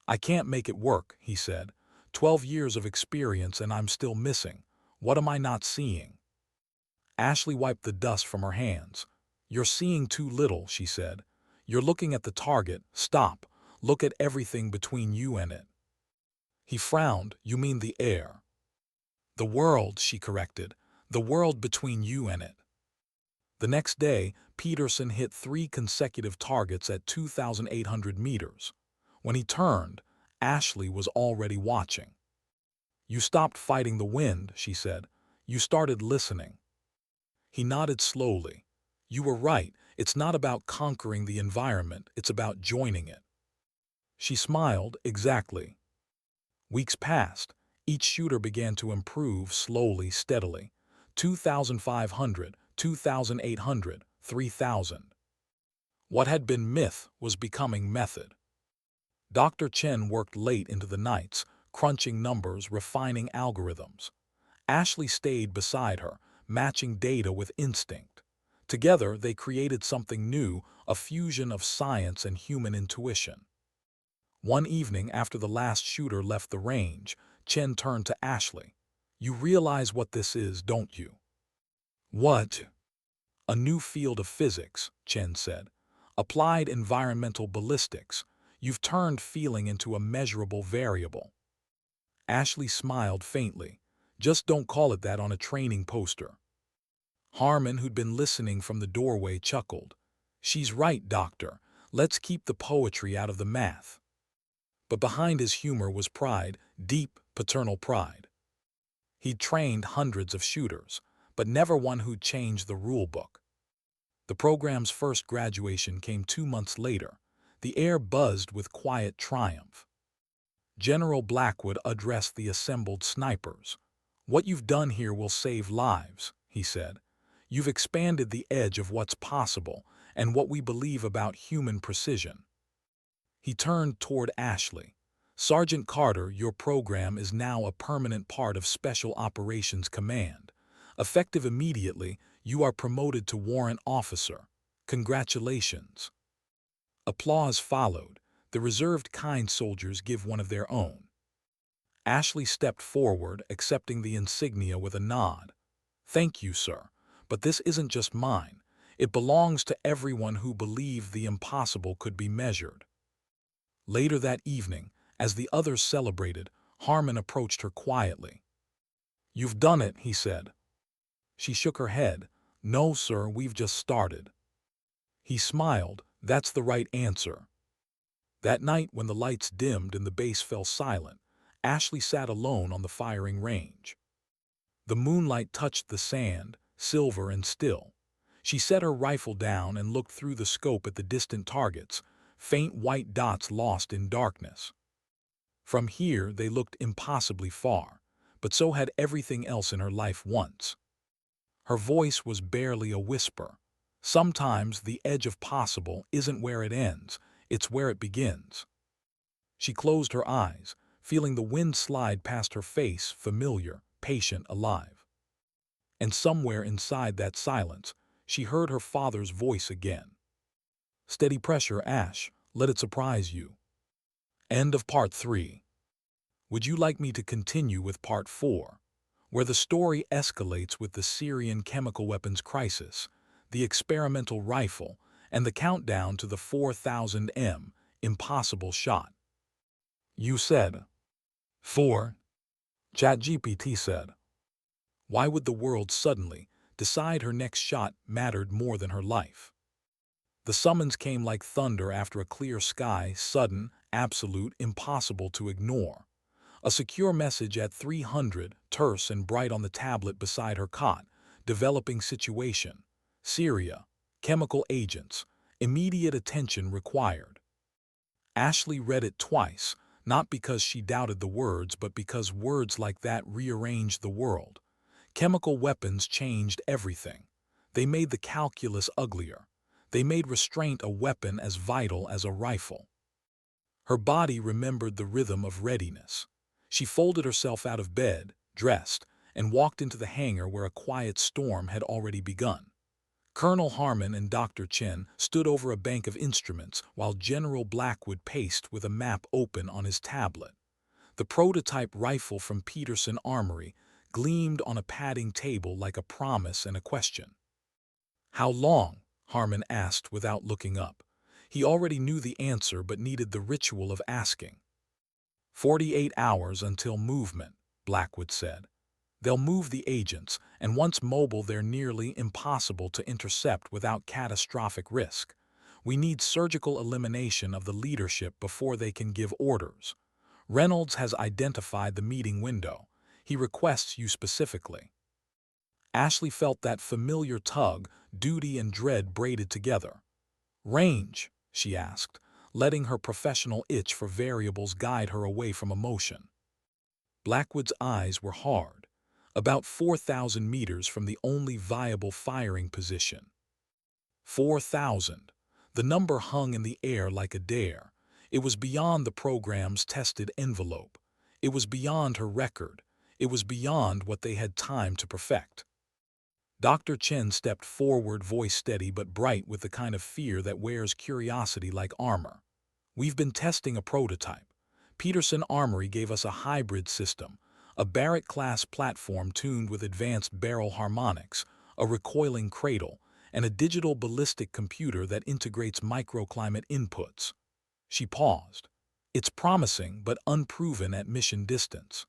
I can't make it work, he said. 12 years of experience and I'm still missing. What am I not seeing? Ashley wiped the dust from her hands. You're seeing too little, she said. You're looking at the target. Stop. Look at everything between you and it. He frowned. You mean the air? The world, she corrected. The world between you and it. The next day, Peterson hit 3 consecutive targets at 2,800 meters. When he turned, Ashley was already watching. You stopped fighting the wind, she said. You started listening. He nodded slowly. You were right. It's not about conquering the environment. It's about joining it. She smiled. Exactly. Weeks passed. Each shooter began to improve slowly, steadily. 2,500, 2,800, 3,000. What had been myth was becoming method. Dr. Chen worked late into the nights, crunching numbers, refining algorithms. Ashley stayed beside her, matching data with instinct. Together, they created something new, a fusion of science and human intuition. One evening, after the last shooter left the range, Chen turned to Ashley. You realize what this is, don't you? What? A new field of physics, Chen said. Applied environmental ballistics. You've turned feeling into a measurable variable. Ashley smiled faintly. Just don't call it that on a training poster. Harmon, who'd been listening from the doorway, chuckled. She's right, Doctor. Let's keep the poetry out of the math. But behind his humor was pride, deep, paternal pride. He'd trained hundreds of shooters, but never one who'd changed the rule book. The program's first graduation came 2 months later. The air buzzed with quiet triumph. General Blackwood addressed the assembled snipers. "What you've done here will save lives," he said. "You've expanded the edge of what's possible and what we believe about human precision." He turned toward Ashley. "Sergeant Carter, your program is now a permanent part of Special Operations Command. Effective immediately, you are promoted to warrant officer. Congratulations." Applause followed. The reserved kind soldiers give one of their own. Ashley stepped forward, accepting the insignia with a nod. "Thank you, sir. But this isn't just mine. It belongs to everyone who believed the impossible could be measured." Later that evening, as the others celebrated, Harmon approached her quietly. "You've done it," he said. She shook her head. "No, sir, we've just started." He smiled. "That's the right answer." That night, when the lights dimmed and the base fell silent, Ashley sat alone on the firing range. The moonlight touched the sand, silver and still. She set her rifle down and looked through the scope at the distant targets, faint white dots lost in darkness. From here, they looked impossibly far, but so had everything else in her life once. Her voice was barely a whisper. Sometimes the edge of possible isn't where it ends, it's where it begins. She closed her eyes, feeling the wind slide past her face, familiar, patient, alive. And somewhere inside that silence, she heard her father's voice again. "Steady pressure, Ash. Let it surprise you." End of part 3. Would you like me to continue with part 4, where the story escalates with the Syrian chemical weapons crisis, the experimental rifle, and the countdown to the 4000 impossible shot? You said 4. ChatGPT said. Why would the world suddenly decide her next shot mattered more than her life? The summons came like thunder after a clear sky, sudden, absolute, impossible to ignore. A secure message at 300, terse and bright on the tablet beside her cot. Developing situation. Syria. Chemical agents. Immediate attention required. Ashley read it twice, not because she doubted the words, but because words like that rearranged the world. Chemical weapons changed everything. They made the calculus uglier. They made restraint a weapon as vital as a rifle. Her body remembered the rhythm of readiness. She folded herself out of bed, dressed, and walked into the hangar where a quiet storm had already begun. Colonel Harmon and Dr. Chen stood over a bank of instruments while General Blackwood paced with a map open on his tablet. The prototype rifle from Peterson Armory gleamed on a padding table like a promise and a question. "How long?" Harmon asked without looking up. He already knew the answer but needed the ritual of asking. 48 hours until movement, Blackwood said. "They'll move the agents, and once mobile they're nearly impossible to intercept without catastrophic risk. We need surgical elimination of the leadership before they can give orders. Reynolds has identified the meeting window. He requests you specifically." Ashley felt that familiar tug, duty and dread braided together. "Range?" she asked, letting her professional itch for variables guide her away from emotion. Blackwood's eyes were hard. About 4,000 meters from the only viable firing position. 4,000. The number hung in the air like a dare. It was beyond the program's tested envelope. It was beyond her record. It was beyond what they had time to perfect. Dr. Chen stepped forward, voice steady but bright with the kind of fear that wears curiosity like armor. "We've been testing a prototype. Peterson Armory gave us a hybrid system, a Barrett-class platform tuned with advanced barrel harmonics, a recoiling cradle, and a digital ballistic computer that integrates microclimate inputs." She paused. "It's promising but unproven at mission distance."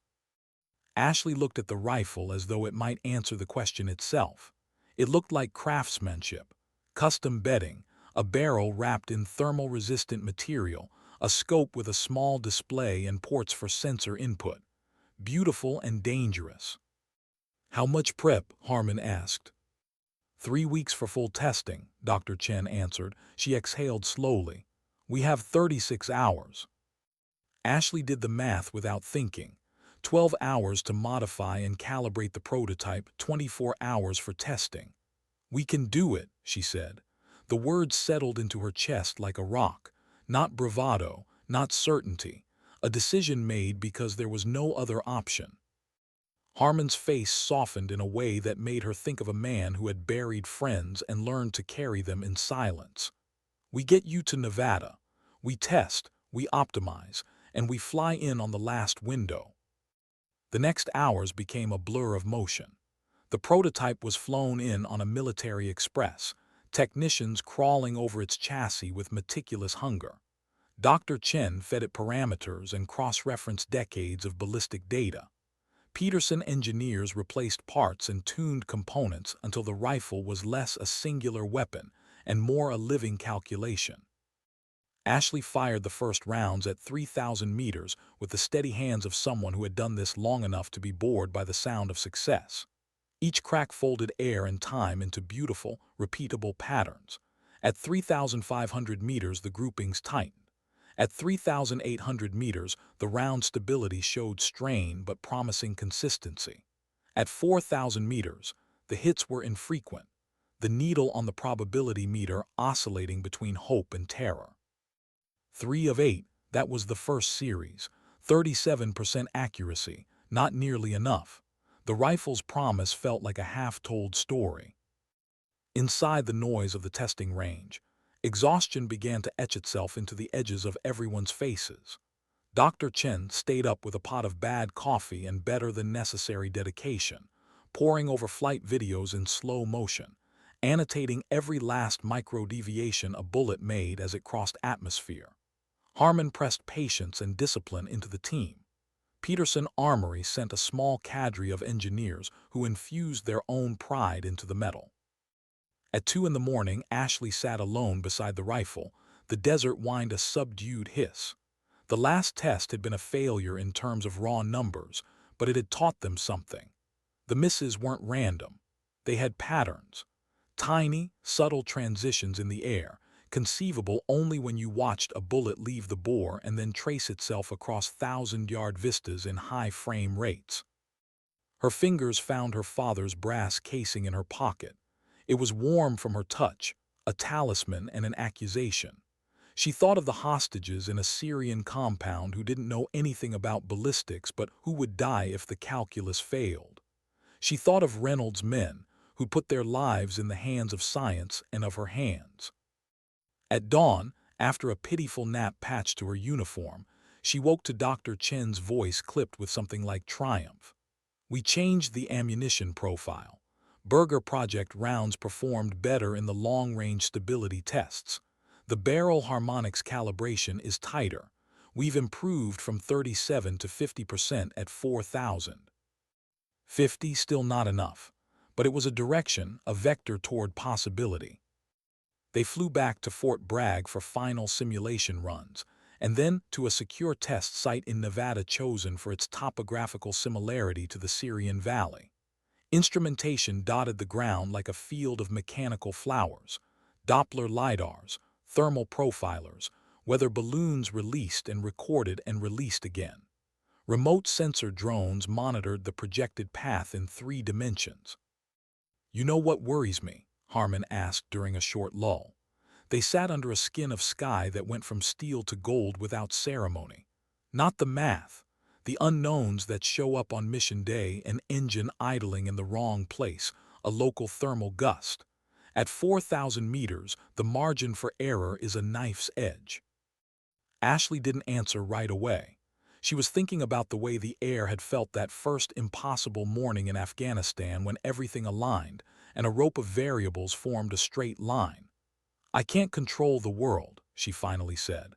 Ashley looked at the rifle as though it might answer the question itself. It looked like craftsmanship, custom bedding, a barrel wrapped in thermal-resistant material, a scope with a small display and ports for sensor input. Beautiful and dangerous. "How much prep?" Harmon asked. 3 weeks for full testing, Dr. Chen answered. She exhaled slowly. "We have 36 hours. Ashley did the math without thinking. 12 hours to modify and calibrate the prototype, 24 hours for testing. "We can do it," she said. The words settled into her chest like a rock. Not bravado, not certainty. A decision made because there was no other option. Harmon's face softened in a way that made her think of a man who had buried friends and learned to carry them in silence. "We get you to Nevada. We test, we optimize, and we fly in on the last window." The next hours became a blur of motion. The prototype was flown in on a military express, technicians crawling over its chassis with meticulous hunger. Dr. Chen fed it parameters and cross-referenced decades of ballistic data. Peterson engineers replaced parts and tuned components until the rifle was less a singular weapon and more a living calculation. Ashley fired the first rounds at 3,000 meters with the steady hands of someone who had done this long enough to be bored by the sound of success. Each crack folded air and time into beautiful, repeatable patterns. At 3,500 meters, the groupings tightened. At 3,800 meters, the round stability showed strain but promising consistency. At 4,000 meters, the hits were infrequent, the needle on the probability meter oscillating between hope and terror. 3 of 8, that was the first series. 37% accuracy, not nearly enough. The rifle's promise felt like a half-told story. Inside the noise of the testing range, exhaustion began to etch itself into the edges of everyone's faces. Dr. Chen stayed up with a pot of bad coffee and better-than-necessary dedication, poring over flight videos in slow motion, annotating every last micro-deviation a bullet made as it crossed atmosphere. Harmon pressed patience and discipline into the team. Peterson Armory sent a small cadre of engineers who infused their own pride into the metal. At 2 in the morning, Ashley sat alone beside the rifle. The desert whined a subdued hiss. The last test had been a failure in terms of raw numbers, but it had taught them something. The misses weren't random. They had patterns. Tiny, subtle transitions in the air, conceivable only when you watched a bullet leave the bore and then trace itself across 1,000-yard vistas in high frame rates. Her fingers found her father's brass casing in her pocket. It was warm from her touch, a talisman and an accusation. She thought of the hostages in a Syrian compound who didn't know anything about ballistics but who would die if the calculus failed. She thought of Reynolds' men, who put their lives in the hands of science and of her hands. At dawn, after a pitiful nap patched to her uniform, she woke to Dr. Chen's voice clipped with something like triumph. "We changed the ammunition profile. Burger Project rounds performed better in the long-range stability tests. The barrel harmonics calibration is tighter. We've improved from 37 to 50% at 4,000. 50 still not enough, but it was a direction, a vector toward possibility." They flew back to Fort Bragg for final simulation runs, and then to a secure test site in Nevada chosen for its topographical similarity to the Syrian Valley. Instrumentation dotted the ground like a field of mechanical flowers. Doppler lidars, thermal profilers, weather balloons released and recorded and released again. Remote sensor drones monitored the projected path in 3 dimensions. "You know what worries me?" Harmon asked during a short lull. They sat under a skin of sky that went from steel to gold without ceremony. "Not the math. The unknowns that show up on mission day, an engine idling in the wrong place, a local thermal gust. At 4,000 meters, the margin for error is a knife's edge." Ashley didn't answer right away. She was thinking about the way the air had felt that first impossible morning in Afghanistan when everything aligned and a rope of variables formed a straight line. "I can't control the world," she finally said,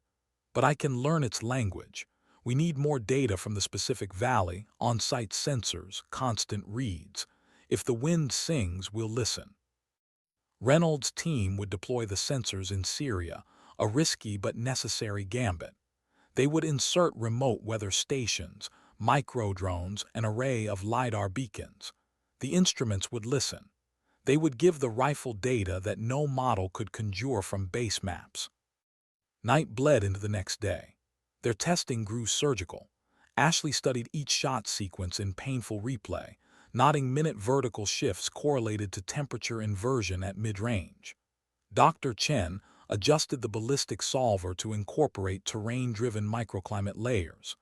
"but I can learn its language. We need more data from the specific valley, on-site sensors, constant reads. If the wind sings, we'll listen." Reynolds' team would deploy the sensors in Syria, a risky but necessary gambit. They would insert remote weather stations, micro-drones, an array of LiDAR beacons. The instruments would listen. They would give the rifle data that no model could conjure from base maps. Night bled into the next day. Their testing grew surgical. Ashley studied each shot sequence in painful replay, noting minute vertical shifts correlated to temperature inversion at mid-range. Dr. Chen adjusted the ballistic solver to incorporate terrain-driven microclimate layers.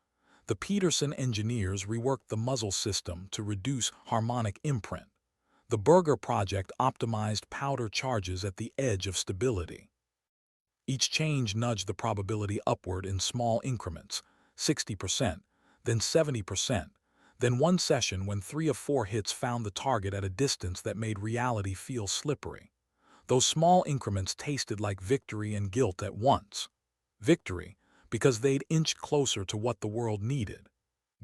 The Peterson engineers reworked the muzzle system to reduce harmonic imprint. The Berger project optimized powder charges at the edge of stability. Each change nudged the probability upward in small increments, 60%, then 70%, then one session when 3 of 4 hits found the target at a distance that made reality feel slippery. Those small increments tasted like victory and guilt at once. Victory, because they'd inched closer to what the world needed.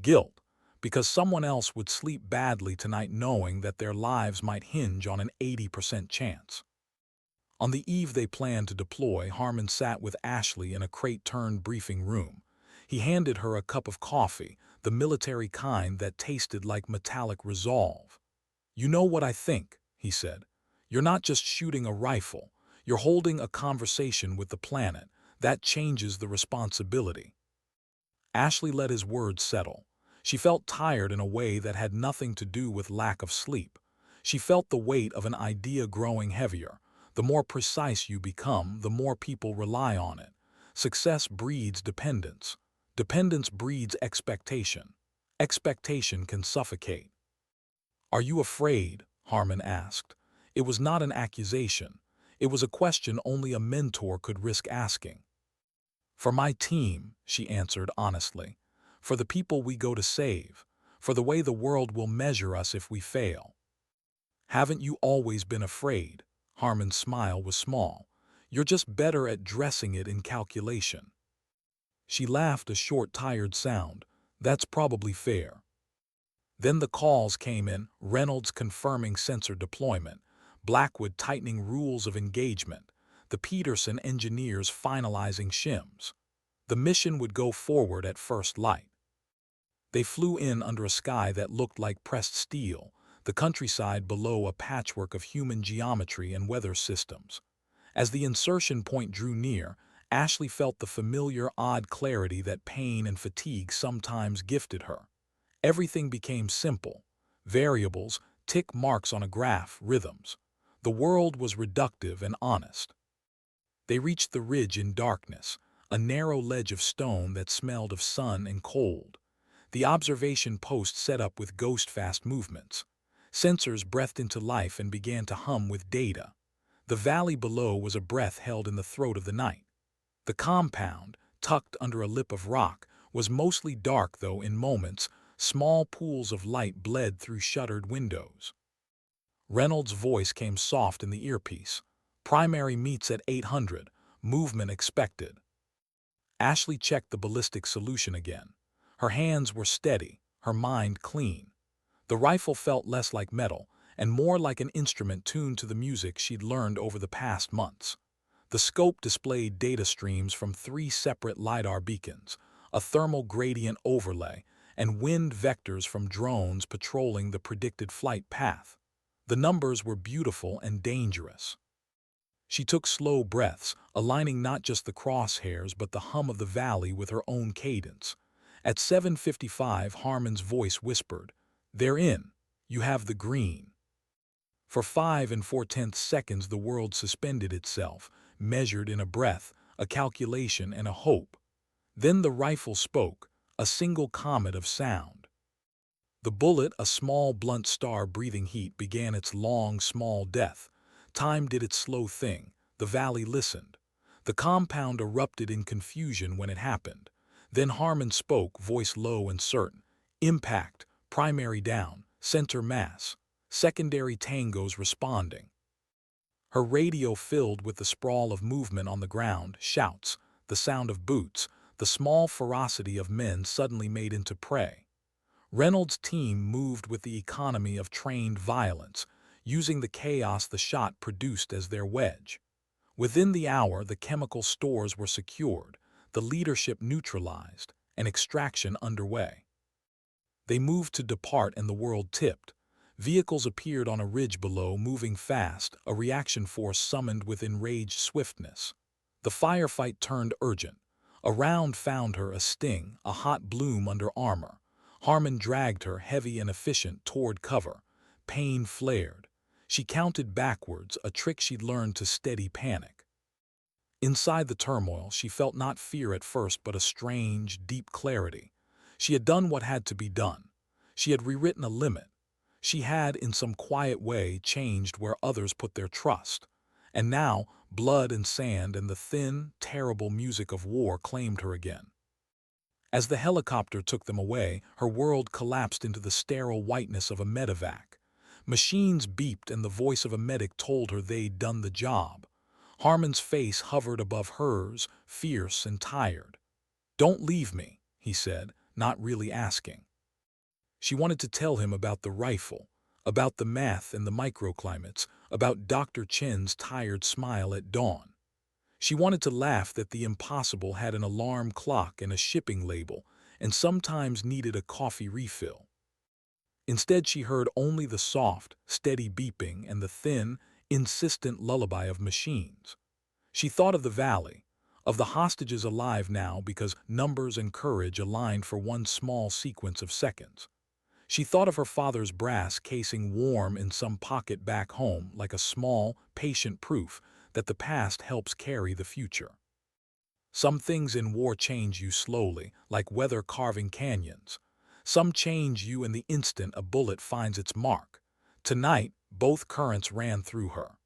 Guilt, because someone else would sleep badly tonight knowing that their lives might hinge on an 80% chance. On the eve they planned to deploy, Harmon sat with Ashley in a crate-turned briefing room. He handed her a cup of coffee, the military kind that tasted like metallic resolve. "You know what I think," he said. "You're not just shooting a rifle. You're holding a conversation with the planet. That changes the responsibility." Ashley let his words settle. She felt tired in a way that had nothing to do with lack of sleep. She felt the weight of an idea growing heavier. The more precise you become, the more people rely on it. Success breeds dependence. Dependence breeds expectation. Expectation can suffocate. "Are you afraid?" Harmon asked. It was not an accusation. It was a question only a mentor could risk asking. "For my team," she answered honestly. "For the people we go to save. For the way the world will measure us if we fail." "Haven't you always been afraid?" Harmon's smile was small. "You're just better at dressing it in calculation." She laughed, a short, tired sound. "That's probably fair." Then the calls came in, Reynolds confirming sensor deployment, Blackwood tightening rules of engagement, the Peterson engineers finalizing shims. The mission would go forward at first light. They flew in under a sky that looked like pressed steel, the countryside below a patchwork of human geometry and weather systems. As the insertion point drew near, Ashley felt the familiar odd clarity that pain and fatigue sometimes gifted her. Everything became simple. Variables, tick marks on a graph, rhythms. The world was reductive and honest. They reached the ridge in darkness, a narrow ledge of stone that smelled of sun and cold. The observation post set up with ghost-fast movements. Sensors breathed into life and began to hum with data. The valley below was a breath held in the throat of the night. The compound, tucked under a lip of rock, was mostly dark, though in moments, small pools of light bled through shuttered windows. Reynolds' voice came soft in the earpiece. "Primary meets at 800. Movement expected." Ashley checked the ballistic solution again. Her hands were steady, her mind clean. The rifle felt less like metal and more like an instrument tuned to the music she'd learned over the past months. The scope displayed data streams from 3 separate LiDAR beacons, a thermal gradient overlay, and wind vectors from drones patrolling the predicted flight path. The numbers were beautiful and dangerous. She took slow breaths, aligning not just the crosshairs but the hum of the valley with her own cadence. At 7:55, Harmon's voice whispered, "They're in. You have the green." For 5 4/10 seconds the world suspended itself, measured in a breath, a calculation, and a hope. Then the rifle spoke, a single comet of sound. The bullet, a small blunt star breathing heat, began its long, small death. Time did its slow thing. The valley listened. The compound erupted in confusion when it happened. Then Harmon spoke, voice low and certain. "Impact, primary down, center mass, secondary tangos responding." Her radio filled with the sprawl of movement on the ground, shouts, the sound of boots, the small ferocity of men suddenly made into prey. Reynolds' team moved with the economy of trained violence. using the chaos the shot produced as their wedge. Within the hour, the chemical stores were secured, the leadership neutralized, and extraction underway. They moved to depart and the world tipped. Vehicles appeared on a ridge below, moving fast, a reaction force summoned with enraged swiftness. The firefight turned urgent. A round found her a sting, a hot bloom under armor. Harmon dragged her, heavy and efficient, toward cover. Pain flared. She counted backwards, a trick she'd learned to steady panic. Inside the turmoil, she felt not fear at first, but a strange, deep clarity. She had done what had to be done. She had rewritten a limit. She had, in some quiet way, changed where others put their trust. And now, blood and sand and the thin, terrible music of war claimed her again. As the helicopter took them away, her world collapsed into the sterile whiteness of a medevac. Machines beeped and the voice of a medic told her they'd done the job. Harmon's face hovered above hers, fierce and tired. "Don't leave me," he said, not really asking. She wanted to tell him about the rifle, about the math and the microclimates, about Dr. Chen's tired smile at dawn. She wanted to laugh that the impossible had an alarm clock and a shipping label, and sometimes needed a coffee refill. Instead, she heard only the soft, steady beeping and the thin, insistent lullaby of machines. She thought of the valley, of the hostages alive now because numbers and courage aligned for one small sequence of seconds. She thought of her father's brass casing warm in some pocket back home, like a small, patient proof that the past helps carry the future. Some things in war change you slowly, like weather carving canyons. Some change you in the instant a bullet finds its mark. Tonight, both currents ran through her.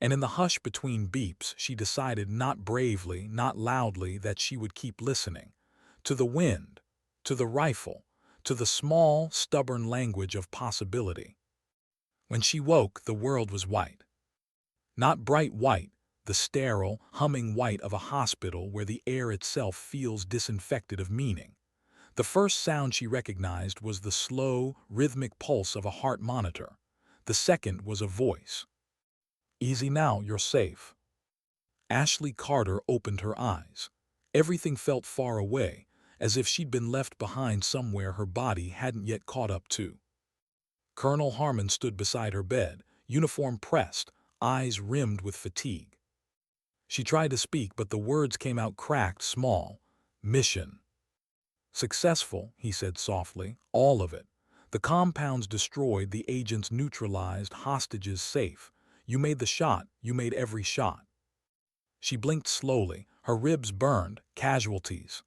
And in the hush between beeps, she decided not bravely, not loudly, that she would keep listening. To the wind, to the rifle, to the small, stubborn language of possibility. When she woke, the world was white. Not bright white, the sterile, humming white of a hospital where the air itself feels disinfected of meaning. The first sound she recognized was the slow, rhythmic pulse of a heart monitor. The second was a voice. "Easy now, you're safe." Ashley Carter opened her eyes. Everything felt far away, as if she'd been left behind somewhere her body hadn't yet caught up to. Colonel Harmon stood beside her bed, uniform pressed, eyes rimmed with fatigue. She tried to speak, but the words came out cracked, small. "Mission." "Successful," he said softly, "all of it. The compounds destroyed, the agents neutralized, hostages safe. You made the shot, you made every shot." She blinked slowly, her ribs burned, casualties.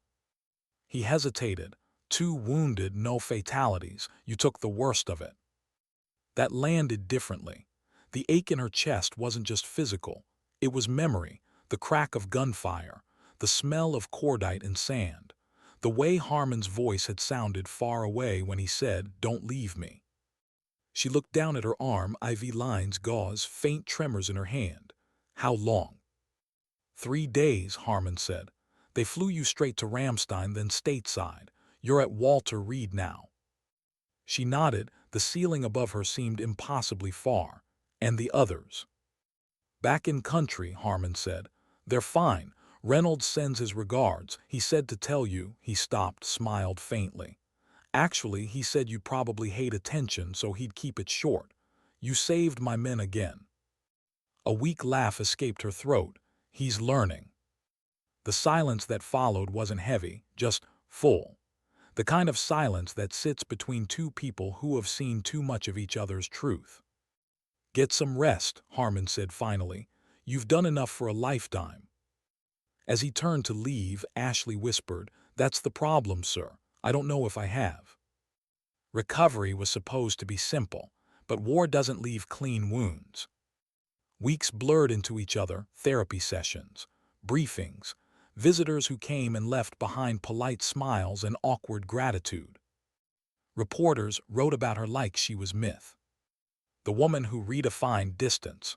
He hesitated. "2 wounded, no fatalities. You took the worst of it." That landed differently. The ache in her chest wasn't just physical. It was memory, the crack of gunfire, the smell of cordite and sand, the way Harmon's voice had sounded far away when he said, "Don't leave me." She looked down at her arm, IV lines, gauze, faint tremors in her hand. "How long?" 3 days, Harmon said. "They flew you straight to Ramstein, then stateside. You're at Walter Reed now." She nodded. The ceiling above her seemed impossibly far. "And the others?" "Back in country," Harmon said. "They're fine. Reynolds sends his regards. He said to tell you." He stopped, smiled faintly. "Actually, he said you probably hate attention, so he'd keep it short. You saved my men again." A weak laugh escaped her throat. "He's learning." The silence that followed wasn't heavy, just full. The kind of silence that sits between two people who have seen too much of each other's truth. "Get some rest," Harmon said finally. "You've done enough for a lifetime." As he turned to leave, Ashley whispered, "That's the problem, sir. I don't know if I have." Recovery was supposed to be simple, but war doesn't leave clean wounds. Weeks blurred into each other, therapy sessions, briefings, visitors who came and left behind polite smiles and awkward gratitude. Reporters wrote about her like she was myth. The woman who redefined distance.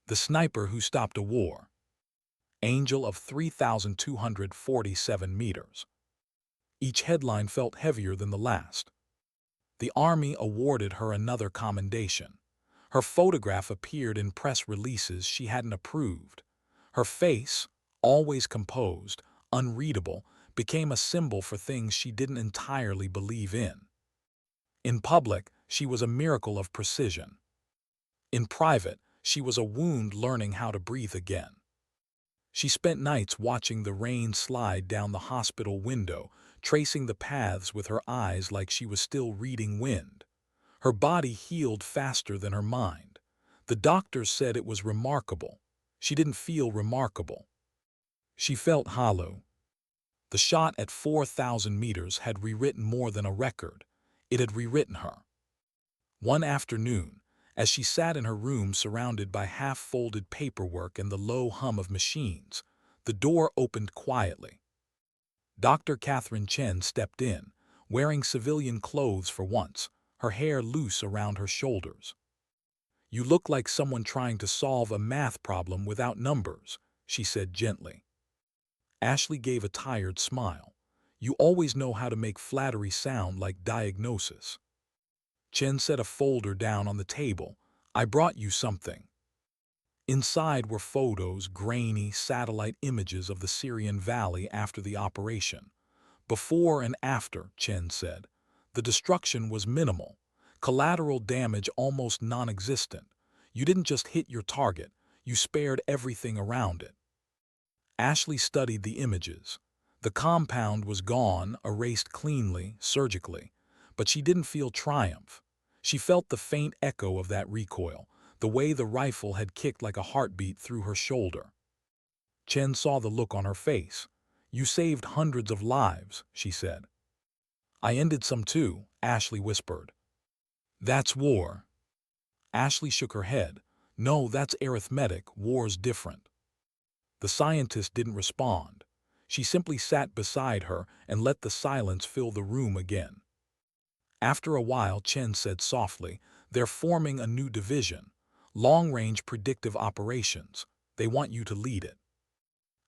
The sniper who stopped a war. Angel of 3,247 meters. Each headline felt heavier than the last. The Army awarded her another commendation. Her photograph appeared in press releases she hadn't approved. Her face, always composed, unreadable, became a symbol for things she didn't entirely believe in. In public, she was a miracle of precision. In private, she was a wound learning how to breathe again. She spent nights watching the rain slide down the hospital window, tracing the paths with her eyes like she was still reading wind. Her body healed faster than her mind. The doctors said it was remarkable. She didn't feel remarkable. She felt hollow. The shot at 4,000 meters had rewritten more than a record. It had rewritten her. One afternoon, as she sat in her room surrounded by half-folded paperwork and the low hum of machines, the door opened quietly. Dr. Catherine Chen stepped in, wearing civilian clothes for once, her hair loose around her shoulders. "You look like someone trying to solve a math problem without numbers," she said gently. Ashley gave a tired smile. "You always know how to make flattery sound like diagnosis." Chen set a folder down on the table. "I brought you something." Inside were photos, grainy satellite images of the Syrian valley after the operation. "Before and after," Chen said. "The destruction was minimal. Collateral damage almost non-existent. You didn't just hit your target, you spared everything around it." Ashley studied the images. The compound was gone, erased cleanly, surgically. But she didn't feel triumph. She felt the faint echo of that recoil, the way the rifle had kicked like a heartbeat through her shoulder. Chen saw the look on her face. "You saved hundreds of lives," she said. "I ended some too," Ashley whispered. "That's war." Ashley shook her head. "No, that's arithmetic. War's different." The scientist didn't respond. She simply sat beside her and let the silence fill the room again. After a while, Chen said softly, "They're forming a new division, long-range predictive operations. They want you to lead it."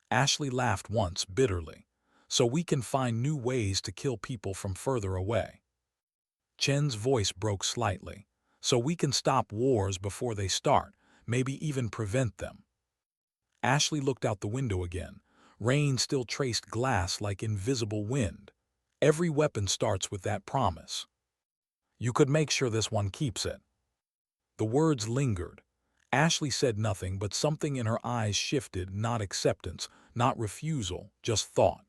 Ashley laughed once, bitterly. "So we can find new ways to kill people from further away." Chen's voice broke slightly. "So we can stop wars before they start, maybe even prevent them." Ashley looked out the window again. Rain still traced glass like invisible wind. "Every weapon starts with that promise. You could make sure this one keeps it." The words lingered. Ashley said nothing, but something in her eyes shifted, not acceptance, not refusal, just thought.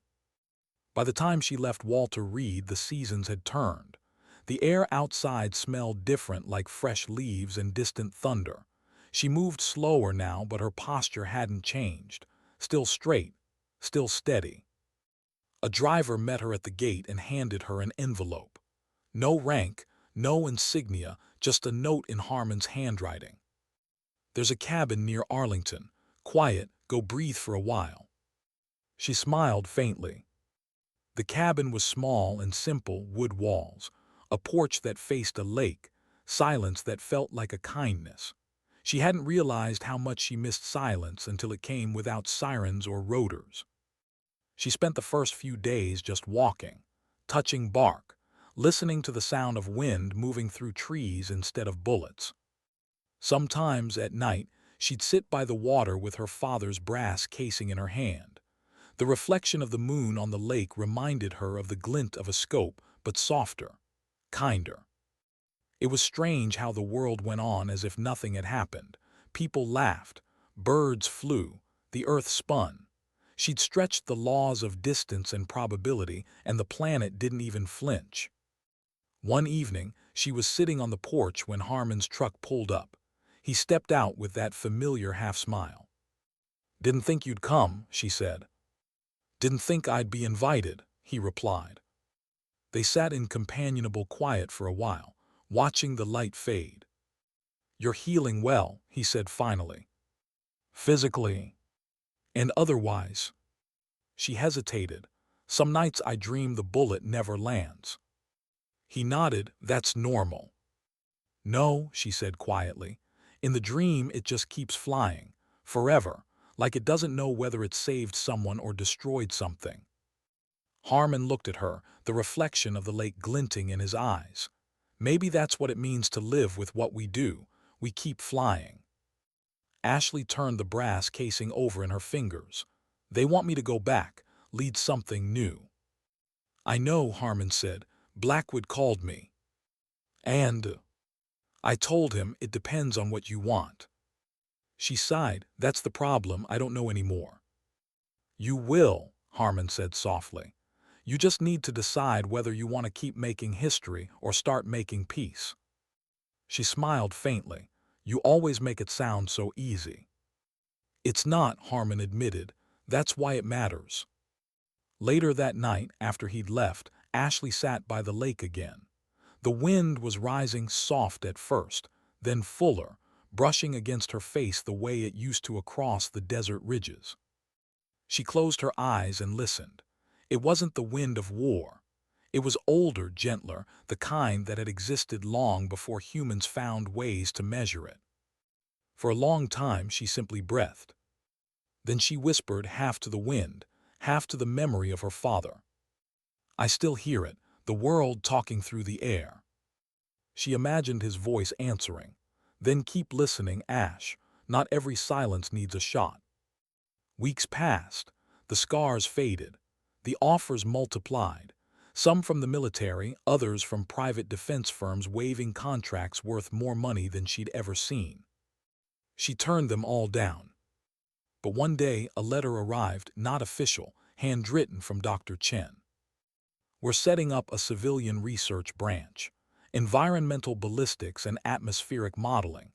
By the time she left Walter Reed, the seasons had turned. The air outside smelled different, like fresh leaves and distant thunder. She moved slower now, but her posture hadn't changed. Still straight, still steady. A driver met her at the gate and handed her an envelope. No rank, no insignia, just a note in Harmon's handwriting. "There's a cabin near Arlington. Quiet, go breathe for a while." She smiled faintly. The cabin was small and simple, wood walls, a porch that faced a lake, silence that felt like a kindness. She hadn't realized how much she missed silence until it came without sirens or rotors. She spent the first few days just walking, touching bark, listening to the sound of wind moving through trees instead of bullets. Sometimes, at night, she'd sit by the water with her father's brass casing in her hand. The reflection of the moon on the lake reminded her of the glint of a scope, but softer, kinder. It was strange how the world went on as if nothing had happened. People laughed, birds flew, the earth spun. She'd stretched the laws of distance and probability, and the planet didn't even flinch. One evening, she was sitting on the porch when Harmon's truck pulled up. He stepped out with that familiar half-smile. "Didn't think you'd come," she said. "Didn't think I'd be invited," he replied. They sat in companionable quiet for a while, watching the light fade. "You're healing well," he said finally. "Physically and otherwise." She hesitated. "Some nights I dream the bullet never lands." He nodded. "That's normal." "No," she said quietly. "In the dream it just keeps flying, forever, like it doesn't know whether it saved someone or destroyed something." Harmon looked at her, the reflection of the lake glinting in his eyes. "Maybe that's what it means to live with what we do. We keep flying. Ashley turned the brass casing over in her fingers. They want me to go back, lead something new. I know, Harmon said. Blackwood called me. And I told him it depends on what you want. She sighed. That's the problem. I don't know anymore. You will, Harmon said softly. You just need to decide whether you want to keep making history or start making peace. She smiled faintly. You always make it sound so easy. It's not, Harmon admitted. That's why it matters. Later that night, after he'd left, Ashley sat by the lake again. The wind was rising soft at first, then fuller, brushing against her face the way it used to across the desert ridges. She closed her eyes and listened. It wasn't the wind of war. It was older, gentler, the kind that had existed long before humans found ways to measure it. For a long time she simply breathed. Then she whispered, half to the wind, half to the memory of her father. I still hear it, the world talking through the air. She imagined his voice answering. Then keep listening, Ash. Not every silence needs a shot. Weeks passed. The scars faded. The offers multiplied. Some from the military, others from private defense firms waving contracts worth more money than she'd ever seen. She turned them all down. But one day a letter arrived, not official, handwritten from Dr. Chen. We're setting up a civilian research branch. Environmental ballistics and atmospheric modeling.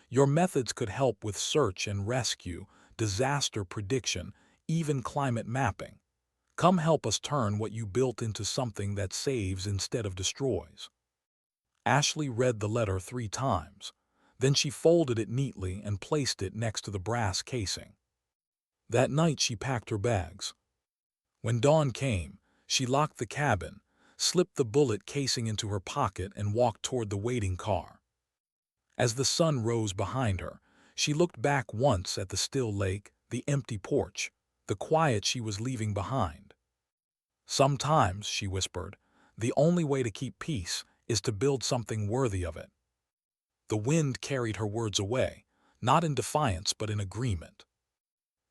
Your methods could help with search and rescue, disaster prediction, even climate mapping. Come help us turn what you built into something that saves instead of destroys. Ashley read the letter 3 times. Then she folded it neatly and placed it next to the brass casing. That night she packed her bags. When dawn came, she locked the cabin, slipped the bullet casing into her pocket and walked toward the waiting car. As the sun rose behind her, she looked back once at the still lake, the empty porch, the quiet she was leaving behind. Sometimes, she whispered, the only way to keep peace is to build something worthy of it. The wind carried her words away, not in defiance but in agreement.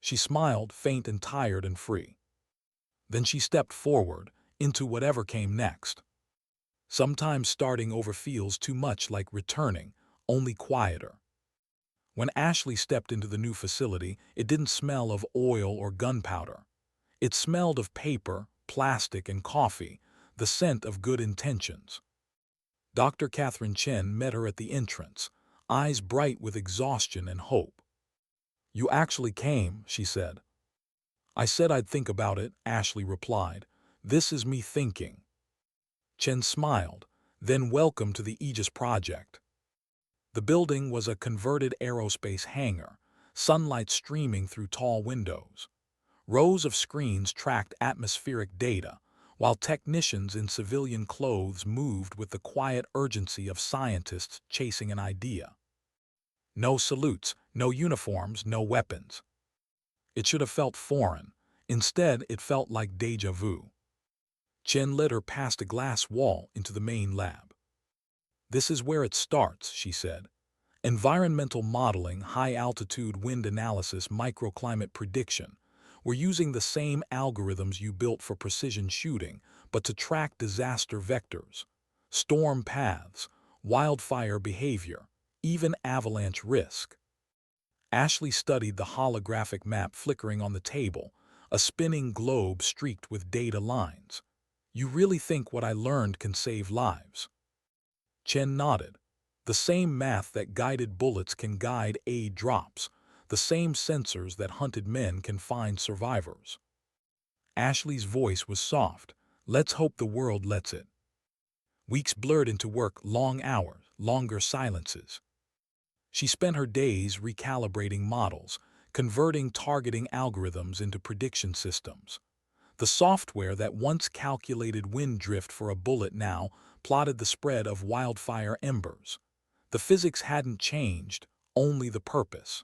She smiled, faint and tired and free. Then she stepped forward, into whatever came next. Sometimes starting over feels too much like returning, only quieter. When Ashley stepped into the new facility, it didn't smell of oil or gunpowder. It smelled of paper, plastic, and coffee, the scent of good intentions. Dr. Catherine Chen met her at the entrance, eyes bright with exhaustion and hope. You actually came, she said. I said I'd think about it, Ashley replied. This is me thinking. Chen smiled, then welcome to the Aegis project. The building was a converted aerospace hangar, sunlight streaming through tall windows. Rows of screens tracked atmospheric data, while technicians in civilian clothes moved with the quiet urgency of scientists chasing an idea. No salutes, no uniforms, no weapons. It should have felt foreign. Instead, it felt like déjà vu. Chen led her past a glass wall into the main lab. This is where it starts, she said. Environmental modeling, high-altitude wind analysis, microclimate prediction. We're using the same algorithms you built for precision shooting, but to track disaster vectors, storm paths, wildfire behavior, even avalanche risk. Ashley studied the holographic map flickering on the table, a spinning globe streaked with data lines. You really think what I learned can save lives? Chen nodded. The same math that guided bullets can guide aid drops. The same sensors that hunted men can find survivors. Ashley's voice was soft. Let's hope the world lets it. Weeks blurred into work, long hours, longer silences. She spent her days recalibrating models, converting targeting algorithms into prediction systems. The software that once calculated wind drift for a bullet now plotted the spread of wildfire embers. The physics hadn't changed, only the purpose.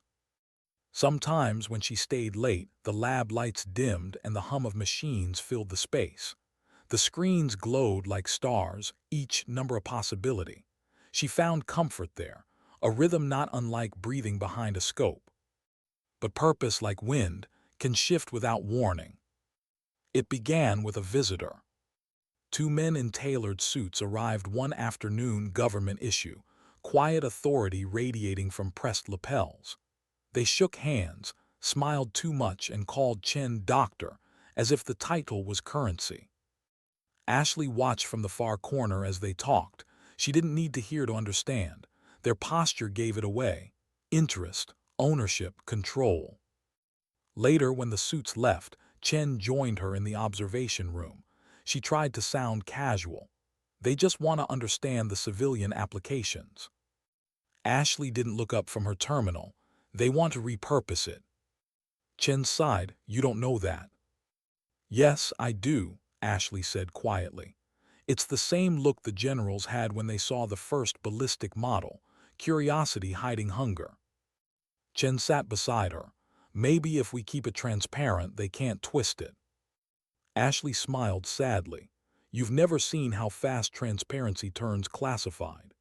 Sometimes when she stayed late, the lab lights dimmed and the hum of machines filled the space. The screens glowed like stars, each number a possibility. She found comfort there, a rhythm not unlike breathing behind a scope. But purpose, like wind, can shift without warning. It began with a visitor. Two men in tailored suits arrived one afternoon, government issue, quiet authority radiating from pressed lapels. They shook hands, smiled too much, and called Chen doctor, as if the title was currency. Ashley watched from the far corner as they talked. She didn't need to hear to understand. Their posture gave it away. Interest, ownership, control. Later, when the suits left, Chen joined her in the observation room. She tried to sound casual. They just want to understand the civilian applications. Ashley didn't look up from her terminal. They want to repurpose it. Chen sighed. You don't know that. Yes, I do, Ashley said quietly. It's the same look the generals had when they saw the first ballistic model, curiosity hiding hunger. Chen sat beside her. Maybe if we keep it transparent, they can't twist it. Ashley smiled sadly. You've never seen how fast transparency turns classified.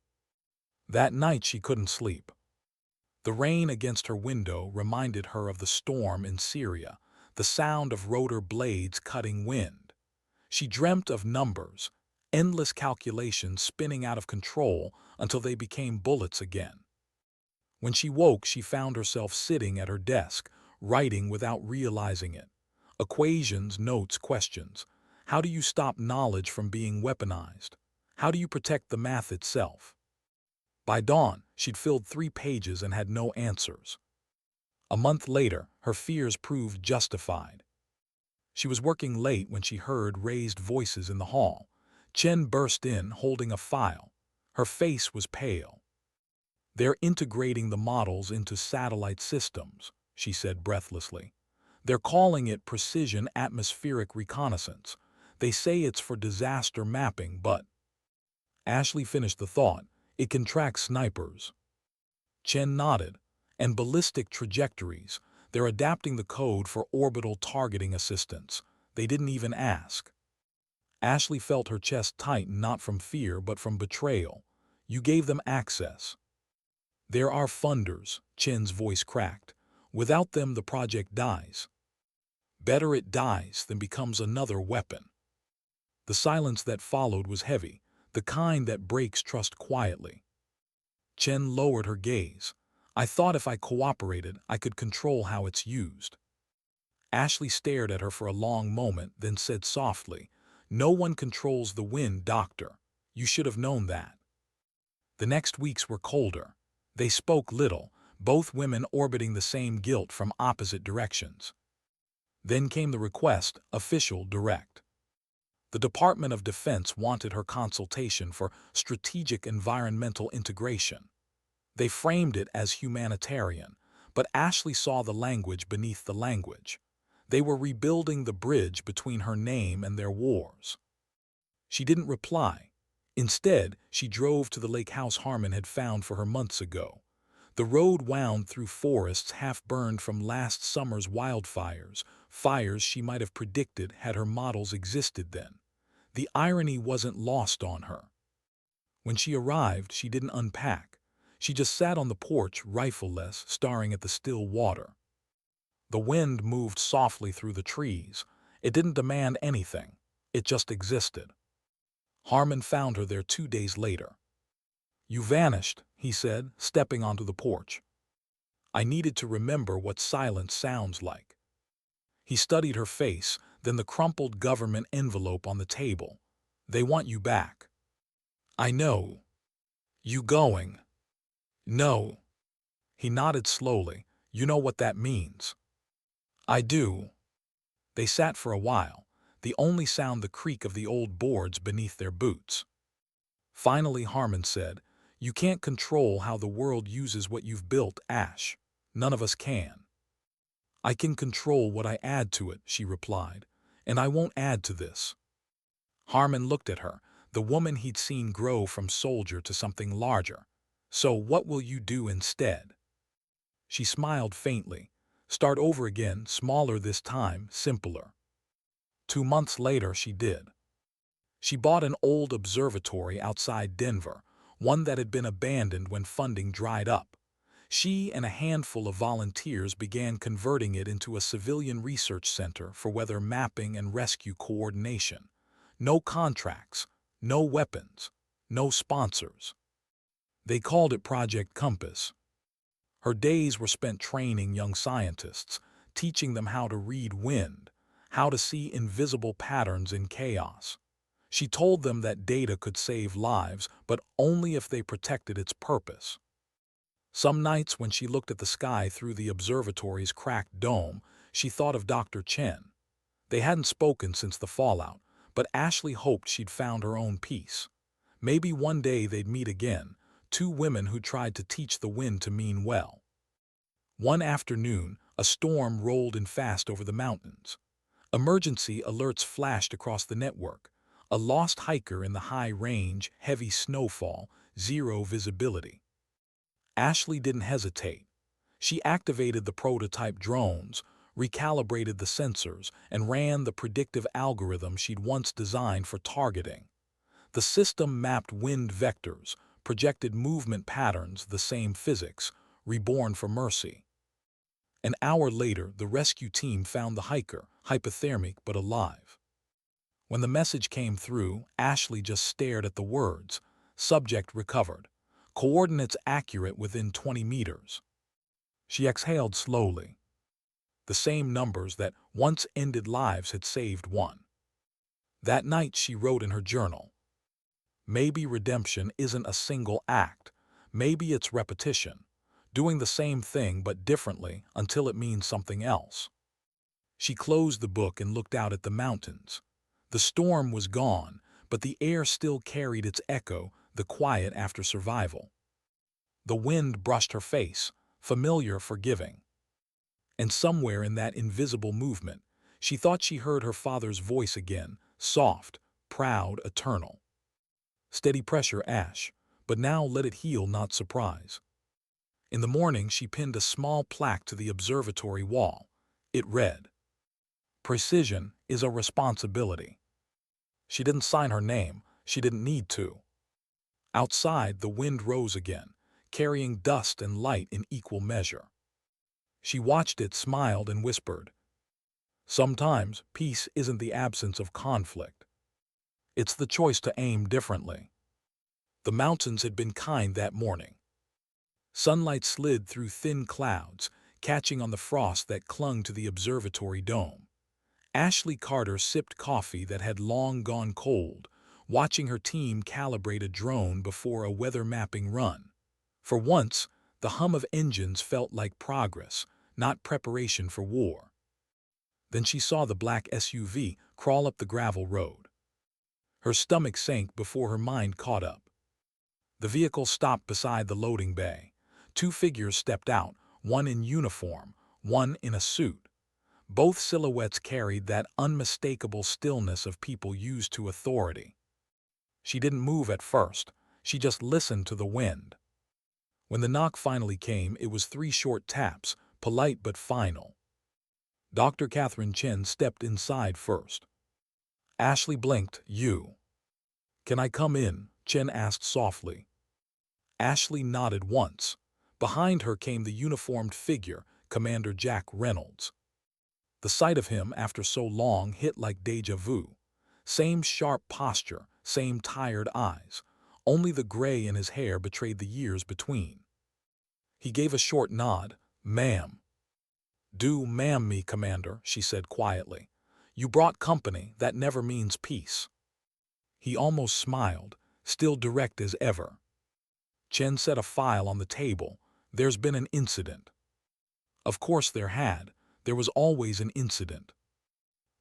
That night she couldn't sleep. The rain against her window reminded her of the storm in Syria, the sound of rotor blades cutting wind. She dreamt of numbers, endless calculations spinning out of control until they became bullets again. When she woke, she found herself sitting at her desk, writing without realizing it. Equations, notes, questions. How do you stop knowledge from being weaponized? How do you protect the math itself? By dawn, she'd filled 3 pages and had no answers. A month later, her fears proved justified. She was working late when she heard raised voices in the hall. Chen burst in, holding a file. Her face was pale. They're integrating the models into satellite systems, she said breathlessly. They're calling it precision atmospheric reconnaissance. They say it's for disaster mapping, but... Ashley finished the thought. It can track snipers. Chen nodded. And ballistic trajectories. They're adapting the code for orbital targeting assistance. They didn't even ask. Ashley felt her chest tighten, not from fear but from betrayal. You gave them access. There are funders, Chen's voice cracked. Without them, the project dies. Better it dies than becomes another weapon. The silence that followed was heavy, the kind that breaks trust quietly. Chen lowered her gaze. I thought if I cooperated, I could control how it's used. Ashley stared at her for a long moment, then said softly, No one controls the wind, doctor. You should have known that. The next weeks were colder. They spoke little, both women orbiting the same guilt from opposite directions. Then came the request, official, direct. The Department of Defense wanted her consultation for strategic environmental integration. They framed it as humanitarian, but Ashley saw the language beneath the language. They were rebuilding the bridge between her name and their wars. She didn't reply. Instead, she drove to the lake house Harmon had found for her months ago. The road wound through forests half-burned from last summer's wildfires, fires she might have predicted had her models existed then. The irony wasn't lost on her. When she arrived, she didn't unpack. She just sat on the porch, rifleless, staring at the still water. The wind moved softly through the trees. It didn't demand anything. It just existed. Harmon found her there 2 days later. You vanished, he said, stepping onto the porch. I needed to remember what silence sounds like. He studied her face, then the crumpled government envelope on the table. They want you back. I know. You going? No. He nodded slowly. You know what that means. I do. They sat for a while, the only sound the creak of the old boards beneath their boots. Finally, Harmon said, You can't control how the world uses what you've built, Ash. None of us can. I can control what I add to it, she replied, and I won't add to this. Harmon looked at her, the woman he'd seen grow from soldier to something larger. So what will you do instead? She smiled faintly. Start over again, smaller this time, simpler. 2 months later, she did. She bought an old observatory outside Denver, one that had been abandoned when funding dried up. She and a handful of volunteers began converting it into a civilian research center for weather mapping and rescue coordination. No contracts, no weapons, no sponsors. They called it Project Compass. Her days were spent training young scientists, teaching them how to read wind, how to see invisible patterns in chaos. She told them that data could save lives, but only if they protected its purpose. Some nights when she looked at the sky through the observatory's cracked dome, she thought of Dr. Chen. They hadn't spoken since the fallout, but Ashley hoped she'd found her own peace. Maybe one day they'd meet again, two women who tried to teach the wind to mean well. One afternoon, a storm rolled in fast over the mountains. Emergency alerts flashed across the network. A lost hiker in the high range, heavy snowfall, zero visibility. Ashley didn't hesitate. She activated the prototype drones, recalibrated the sensors, and ran the predictive algorithm she'd once designed for targeting. The system mapped wind vectors, projected movement patterns, the same physics, reborn for mercy. An hour later, the rescue team found the hiker, hypothermic but alive. When the message came through, Ashley just stared at the words. Subject recovered. Coordinates accurate within 20 meters. She exhaled slowly. The same numbers that once ended lives had saved one. That night she wrote in her journal, maybe redemption isn't a single act. Maybe it's repetition, doing the same thing but differently until it means something else. She closed the book and looked out at the mountains. The storm was gone, but the air still carried its echo, the quiet after survival. The wind brushed her face, familiar, forgiving. And somewhere in that invisible movement, she thought she heard her father's voice again, soft, proud, eternal. Steady pressure, Ash, but now let it heal, not surprise. In the morning, she pinned a small plaque to the observatory wall. It read, "Precision is a responsibility." She didn't sign her name. She didn't need to. Outside, the wind rose again, carrying dust and light in equal measure. She watched it, smiled, and whispered, "Sometimes peace isn't the absence of conflict. It's the choice to aim differently." The mountains had been kind that morning. Sunlight slid through thin clouds, catching on the frost that clung to the observatory dome. Ashley Carter sipped coffee that had long gone cold, watching her team calibrate a drone before a weather mapping run. For once, the hum of engines felt like progress, not preparation for war. Then she saw the black SUV crawl up the gravel road. Her stomach sank before her mind caught up. The vehicle stopped beside the loading bay. Two figures stepped out, one in uniform, one in a suit. Both silhouettes carried that unmistakable stillness of people used to authority. She didn't move at first. She just listened to the wind. When the knock finally came, it was 3 short taps, polite but final. Dr. Catherine Chen stepped inside first. Ashley blinked. "You." "Can I come in?" Chen asked softly. Ashley nodded once. Behind her came the uniformed figure, Commander Jack Reynolds. The sight of him after so long hit like déjà vu. Same sharp posture, same tired eyes. Only the gray in his hair betrayed the years between. He gave a short nod. "Ma'am." "Do ma'am me, Commander," she said quietly. "You brought company, that never means peace." He almost smiled, still direct as ever. Chen set a file on the table. "There's been an incident." Of course there had. There was always an incident.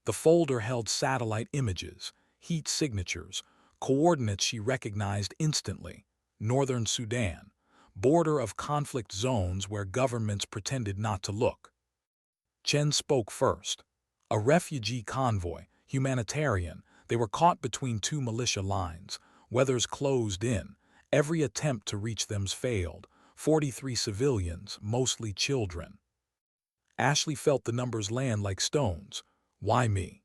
The folder held satellite images, heat signatures, coordinates she recognized instantly. Northern Sudan, border of conflict zones where governments pretended not to look. Chen spoke first. A refugee convoy, humanitarian, they were caught between 2 militia lines. Weathers closed in. Every attempt to reach them's failed. 43 civilians, mostly children. Ashley felt the numbers land like stones. "Why me?"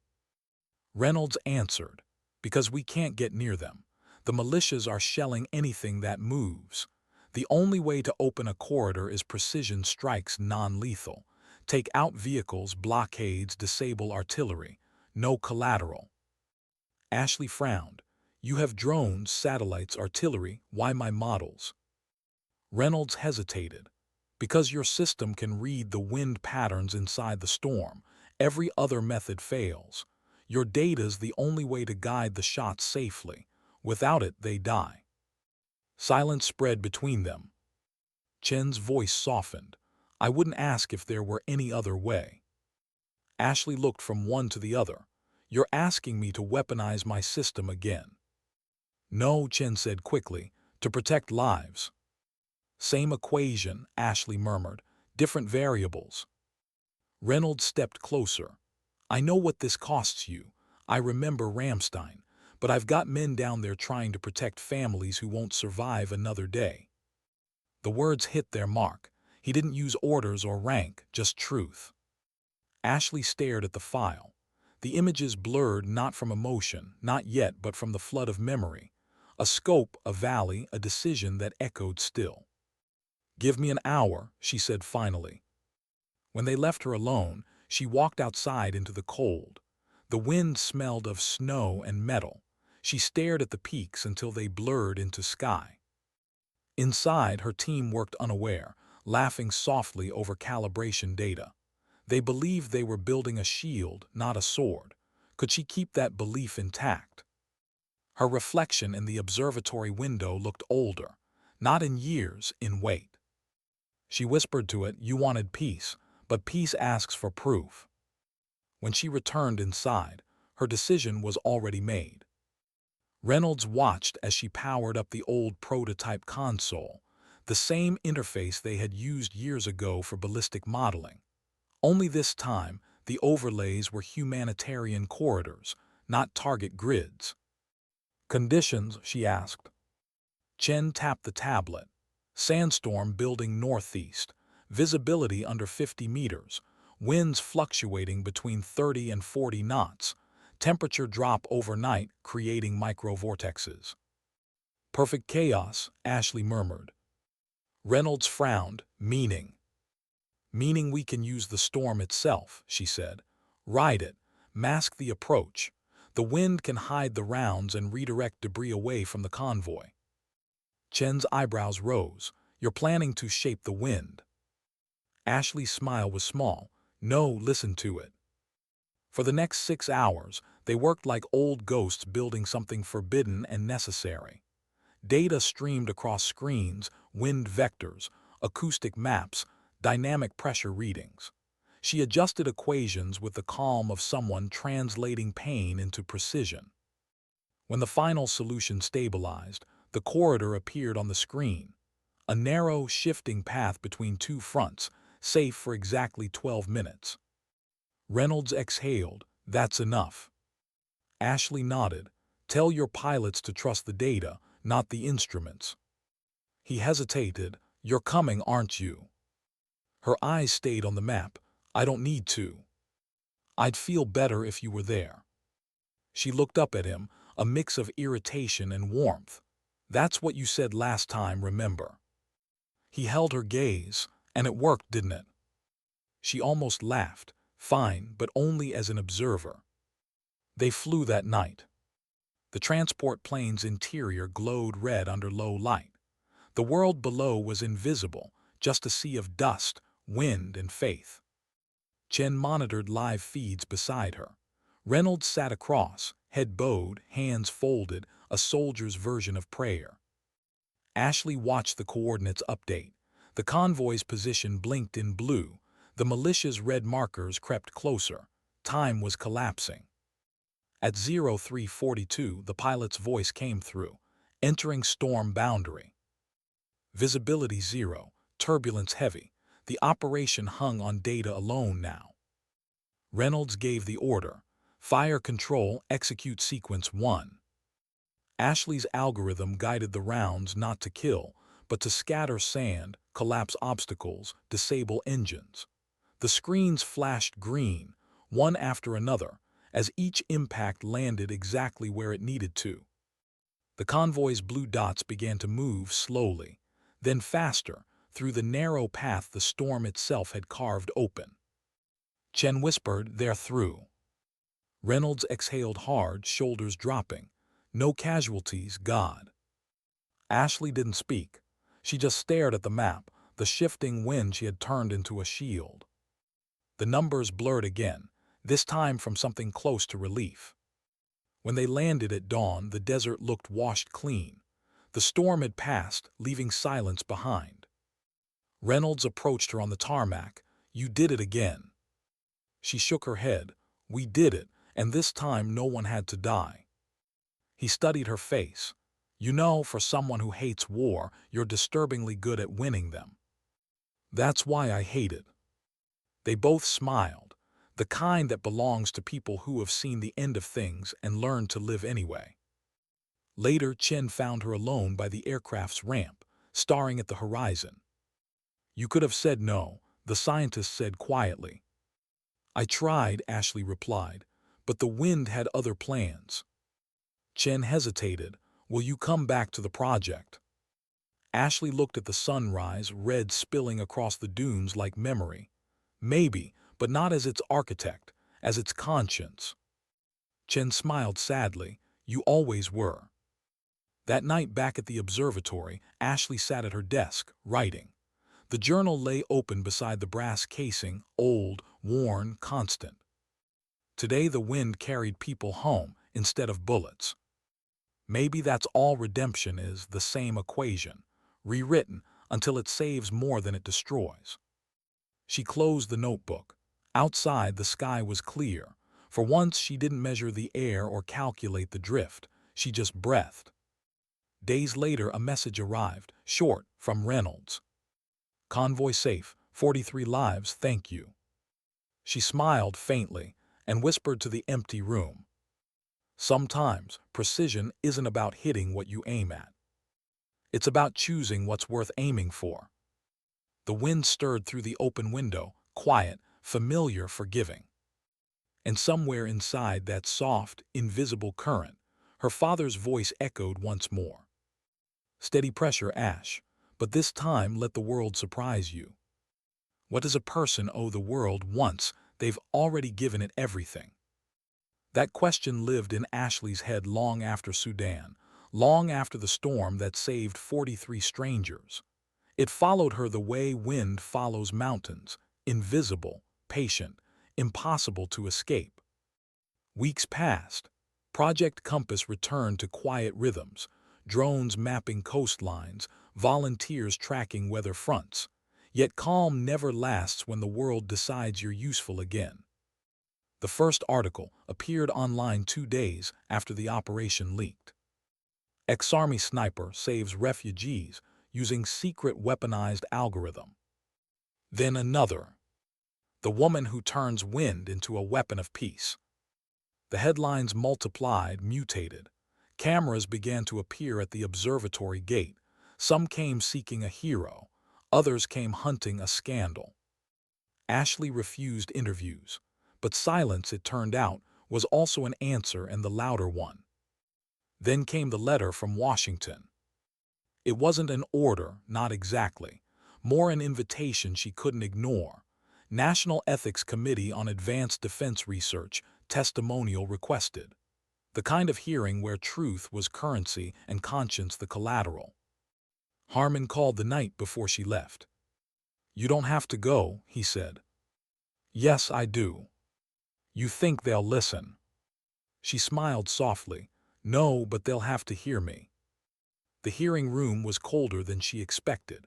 Reynolds answered, "Because we can't get near them. The militias are shelling anything that moves. The only way to open a corridor is precision strikes, non-lethal. Take out vehicles, blockades, disable artillery. No collateral. Ashley frowned. You have drones, satellites, artillery. Why my models? Reynolds hesitated. Because your system can read the wind patterns inside the storm. Every other method fails. Your data's the only way to guide the shots safely. Without it, they die. Silence spread between them. Chen's voice softened. I wouldn't ask if there were any other way. Ashley looked from one to the other. You're asking me to weaponize my system again. No, Chen said quickly, to protect lives. Same equation, Ashley murmured, different variables. Reynolds stepped closer. I know what this costs you. I remember Ramstein, but I've got men down there trying to protect families who won't survive another day. The words hit their mark. He didn't use orders or rank, just truth. Ashley stared at the file. The images blurred not from emotion, not yet, but from the flood of memory. A scope, a valley, a decision that echoed still. Give me an hour, she said finally. When they left her alone, she walked outside into the cold. The wind smelled of snow and metal. She stared at the peaks until they blurred into sky. Inside, her team worked unaware, laughing softly over calibration data. They believed they were building a shield, not a sword. Could she keep that belief intact? Her reflection in the observatory window looked older, not in years, in weight. She whispered to it, you wanted peace, but peace asks for proof. When she returned inside, her decision was already made. Reynolds watched as she powered up the old prototype console, the same interface they had used years ago for ballistic modeling. Only this time, the overlays were humanitarian corridors, not target grids. Conditions, she asked. Chen tapped the tablet. Sandstorm building northeast. Visibility under 50 meters. Winds fluctuating between 30 and 40 knots. Temperature drop overnight, creating microvortexes. Perfect chaos, Ashley murmured. Reynolds frowned, meaning. Meaning we can use the storm itself, she said. Ride it, mask the approach. The wind can hide the rounds and redirect debris away from the convoy. Chen's eyebrows rose. You're planning to shape the wind. Ashley's smile was small. No, listen to it. For the next 6 hours, they worked like old ghosts building something forbidden and necessary. Data streamed across screens, wind vectors, acoustic maps, dynamic pressure readings. She adjusted equations with the calm of someone translating pain into precision. When the final solution stabilized, the corridor appeared on the screen. A narrow, shifting path between two fronts, safe for exactly 12 minutes. Reynolds exhaled. That's enough. Ashley nodded. Tell your pilots to trust the data, not the instruments. He hesitated. You're coming, aren't you? Her eyes stayed on the map. I don't need to. I'd feel better if you were there. She looked up at him, a mix of irritation and warmth. That's what you said last time, remember? He held her gaze, and it worked, didn't it? She almost laughed. Fine, but only as an observer. They flew that night. The transport plane's interior glowed red under low light. The world below was invisible, just a sea of dust, wind, and faith. Chen monitored live feeds beside her. Reynolds sat across, head bowed, hands folded, a soldier's version of prayer. Ashley watched the coordinates update. The convoy's position blinked in blue. The militia's red markers crept closer. Time was collapsing. At 0342, the pilot's voice came through. Entering storm boundary. Visibility 0, turbulence heavy. The operation hung on data alone now. Reynolds gave the order. Fire control, execute sequence 1. Ashley's algorithm guided the rounds not to kill, but to scatter sand, collapse obstacles, disable engines. The screens flashed green, one after another, as each impact landed exactly where it needed to. The convoy's blue dots began to move slowly, then faster, through the narrow path the storm itself had carved open. Chen whispered, "They're through." Reynolds exhaled hard, shoulders dropping. "No casualties, God." Ashley didn't speak. She just stared at the map, the shifting wind she had turned into a shield. The numbers blurred again, this time from something close to relief. When they landed at dawn, the desert looked washed clean. The storm had passed, leaving silence behind. Reynolds approached her on the tarmac. "You did it again." She shook her head. "We did it, and this time no one had to die." He studied her face. "You know, for someone who hates war, you're disturbingly good at winning them." "That's why I hate it." They both smiled, the kind that belongs to people who have seen the end of things and learned to live anyway. Later, Chen found her alone by the aircraft's ramp, staring at the horizon. "You could have said no," the scientist said quietly. "I tried," Ashley replied, "but the wind had other plans." Chen hesitated. "Will you come back to the project?" Ashley looked at the sunrise, red spilling across the dunes like memory. "Maybe, but not as its architect, as its conscience." Chen smiled sadly. "You always were." That night back at the observatory, Ashley sat at her desk, writing. The journal lay open beside the brass casing, old, worn, constant. Today the wind carried people home instead of bullets. Maybe that's all redemption is, the same equation, rewritten until it saves more than it destroys. She closed the notebook. Outside, the sky was clear. For once, she didn't measure the air or calculate the drift. She just breathed. Days later, a message arrived, short, from Reynolds. "Convoy safe, 43 lives, thank you." She smiled faintly and whispered to the empty room. Sometimes, precision isn't about hitting what you aim at. It's about choosing what's worth aiming for. The wind stirred through the open window, quiet, familiar, forgiving. And somewhere inside that soft, invisible current, her father's voice echoed once more. "Steady pressure, Ash, but this time let the world surprise you." What does a person owe the world once they've already given it everything? That question lived in Ashley's head long after Sudan, long after the storm that saved 43 strangers. It followed her the way wind follows mountains, invisible, patient, impossible to escape. Weeks passed. Project Compass returned to quiet rhythms, drones mapping coastlines, volunteers tracking weather fronts. Yet calm never lasts when the world decides you're useful again. The first article appeared online 2 days after the operation leaked. Ex-Army sniper saves refugees using secret weaponized algorithm. Then another. The woman who turns wind into a weapon of peace. The headlines multiplied, mutated. Cameras began to appear at the observatory gate. Some came seeking a hero. Others came hunting a scandal. Ashley refused interviews. But silence, it turned out, was also an answer, and the louder one. Then came the letter from Washington. It wasn't an order, not exactly. More an invitation she couldn't ignore. National Ethics Committee on Advanced Defense Research, testimonial requested. The kind of hearing where truth was currency and conscience the collateral. Harmon called the night before she left. "You don't have to go," he said. "Yes, I do." "You think they'll listen?" She smiled softly. "No, but they'll have to hear me." The hearing room was colder than she expected.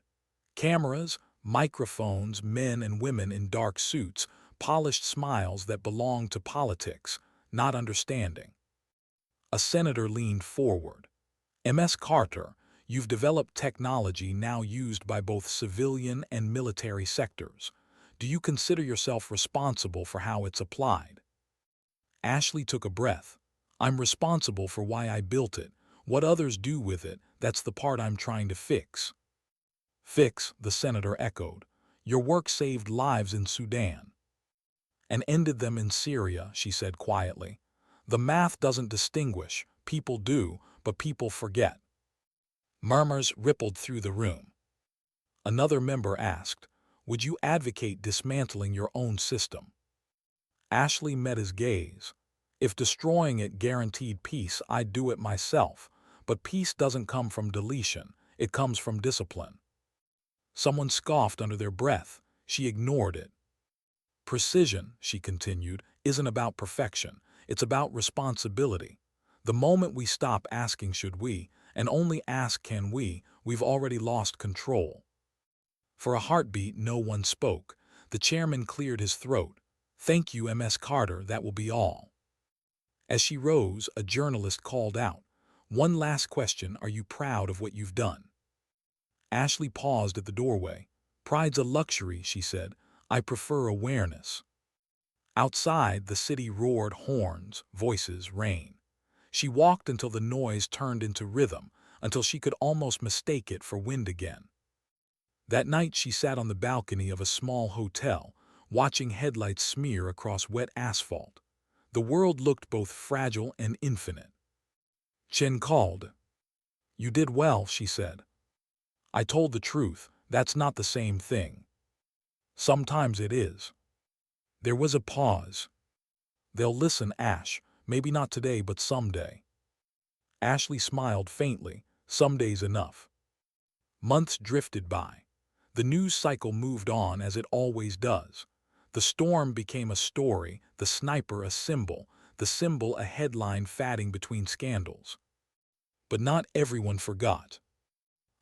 Cameras, microphones, men and women in dark suits, polished smiles that belonged to politics, not understanding. A senator leaned forward. "Ms. Carter, you've developed technology now used by both civilian and military sectors. Do you consider yourself responsible for how it's applied?" Ashley took a breath. "I'm responsible for why I built it. What others do with it, that's the part I'm trying to fix." "Fix," the senator echoed. "Your work saved lives in Sudan." "And ended them in Syria," she said quietly. "The math doesn't distinguish, people do, but people forget. Murmurs rippled through the room. Another member asked, "Would you advocate dismantling your own system?" Ashley met his gaze. "If destroying it guaranteed peace, I'd do it myself. But peace doesn't come from deletion, it comes from discipline." Someone scoffed under their breath. She ignored it. "Precision," she continued, "isn't about perfection. It's about responsibility. The moment we stop asking should we, and only ask can we, we've already lost control." For a heartbeat, no one spoke. The chairman cleared his throat. "Thank you, Ms. Carter, that will be all." As she rose, a journalist called out, "One last question, are you proud of what you've done?" Ashley paused at the doorway. "Pride's a luxury," she said. "I prefer awareness." Outside, the city roared horns, voices, rain. She walked until the noise turned into rhythm, until she could almost mistake it for wind again. That night she sat on the balcony of a small hotel, watching headlights smear across wet asphalt. The world looked both fragile and infinite. Chen called. "You did well," she said. "I told the truth. That's not the same thing." "Sometimes it is." There was a pause. "They'll listen, Ash. Maybe not today, but someday." Ashley smiled faintly. "Someday's enough." Months drifted by. The news cycle moved on as it always does. The storm became a story, the sniper a symbol, the symbol a headline fatting between scandals. But not everyone forgot.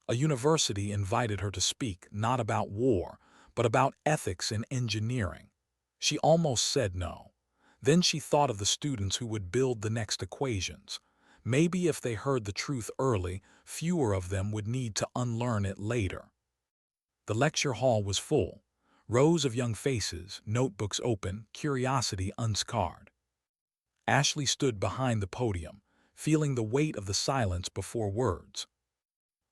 A university invited her to speak not about war, but about ethics in engineering. She almost said no. Then she thought of the students who would build the next equations. Maybe if they heard the truth early, fewer of them would need to unlearn it later. The lecture hall was full. Rows of young faces, notebooks open, curiosity unscarred. Ashley stood behind the podium, feeling the weight of the silence before words.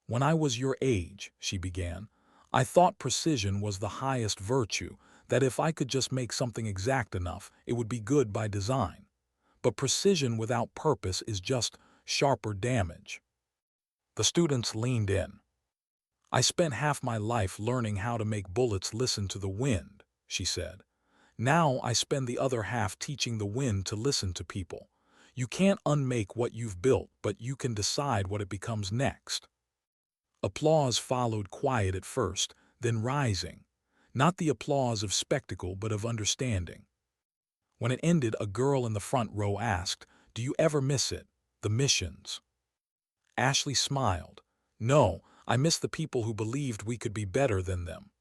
"When I was your age," she began, "I thought precision was the highest virtue, that if I could just make something exact enough, it would be good by design. But precision without purpose is just sharper damage." The students leaned in. "I spent half my life learning how to make bullets listen to the wind," she said. "Now I spend the other half teaching the wind to listen to people. You can't unmake what you've built, but you can decide what it becomes next." Applause followed, quiet at first, then rising. Not the applause of spectacle, but of understanding. When it ended, a girl in the front row asked, "Do you ever miss it? The missions?" Ashley smiled. "No, I miss the people who believed we could be better than them."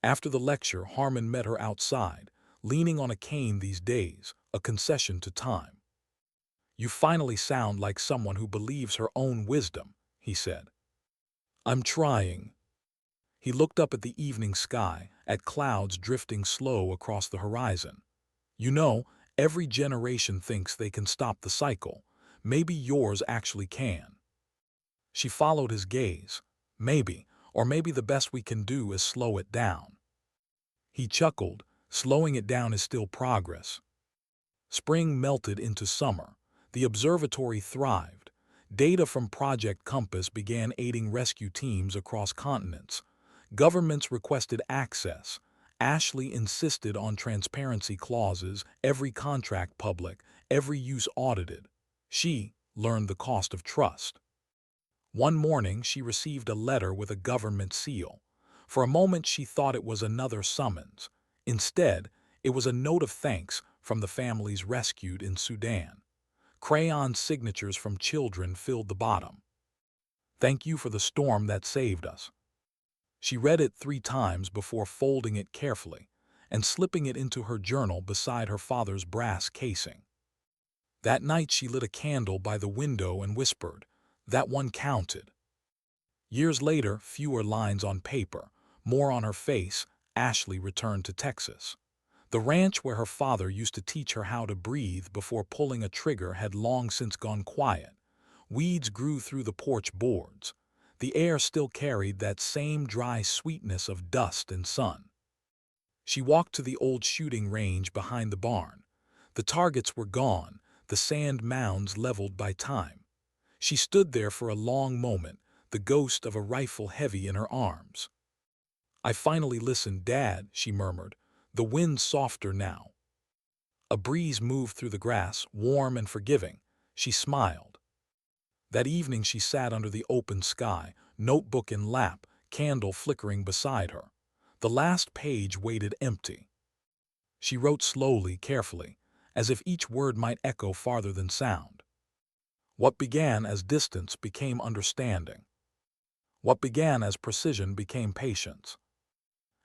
After the lecture, Harmon met her outside, leaning on a cane these days, a concession to time. "You finally sound like someone who believes her own wisdom," he said. "I'm trying." He looked up at the evening sky, at clouds drifting slow across the horizon. "You know, every generation thinks they can stop the cycle. Maybe yours actually can." She followed his gaze. "Maybe, or maybe the best we can do is slow it down." He chuckled. "Slowing it down is still progress." Spring melted into summer. The observatory thrived. Data from Project Compass began aiding rescue teams across continents. Governments requested access. Ashley insisted on transparency clauses, every contract public, every use audited. She learned the cost of trust. One morning she received a letter with a government seal. For a moment she thought it was another summons. Instead, it was a note of thanks from the families rescued in Sudan. Crayon signatures from children filled the bottom. "Thank you for the storm that saved us." She read it 3 times before folding it carefully and slipping it into her journal beside her father's brass casing. That night she lit a candle by the window and whispered, "That one counted." Years later, fewer lines on paper, more on her face, Ashley returned to Texas. The ranch where her father used to teach her how to breathe before pulling a trigger had long since gone quiet. Weeds grew through the porch boards. The air still carried that same dry sweetness of dust and sun. She walked to the old shooting range behind the barn. The targets were gone, the sand mounds leveled by time. She stood there for a long moment, the ghost of a rifle heavy in her arms. "I finally listened, Dad," she murmured. "The wind's softer now." A breeze moved through the grass, warm and forgiving. She smiled. That evening she sat under the open sky, notebook in lap, candle flickering beside her. The last page waited empty. She wrote slowly, carefully, as if each word might echo farther than sound. What began as distance became understanding. What began as precision became patience.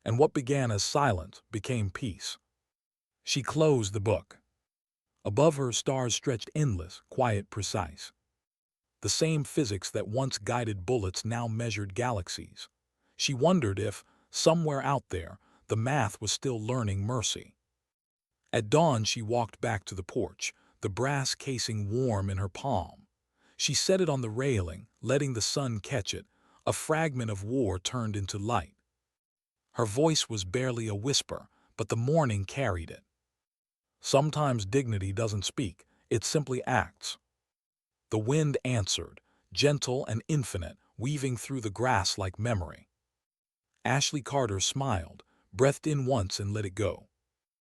And what began as silence became peace. She closed the book. Above her, stars stretched endless, quiet, precise. The same physics that once guided bullets now measured galaxies. She wondered if, somewhere out there, the math was still learning mercy. At dawn she walked back to the porch, the brass casing warm in her palm. She set it on the railing, letting the sun catch it, a fragment of war turned into light. Her voice was barely a whisper, but the morning carried it. Sometimes dignity doesn't speak, it simply acts. The wind answered, gentle and infinite, weaving through the grass like memory. Ashley Carter smiled, breathed in once and let it go.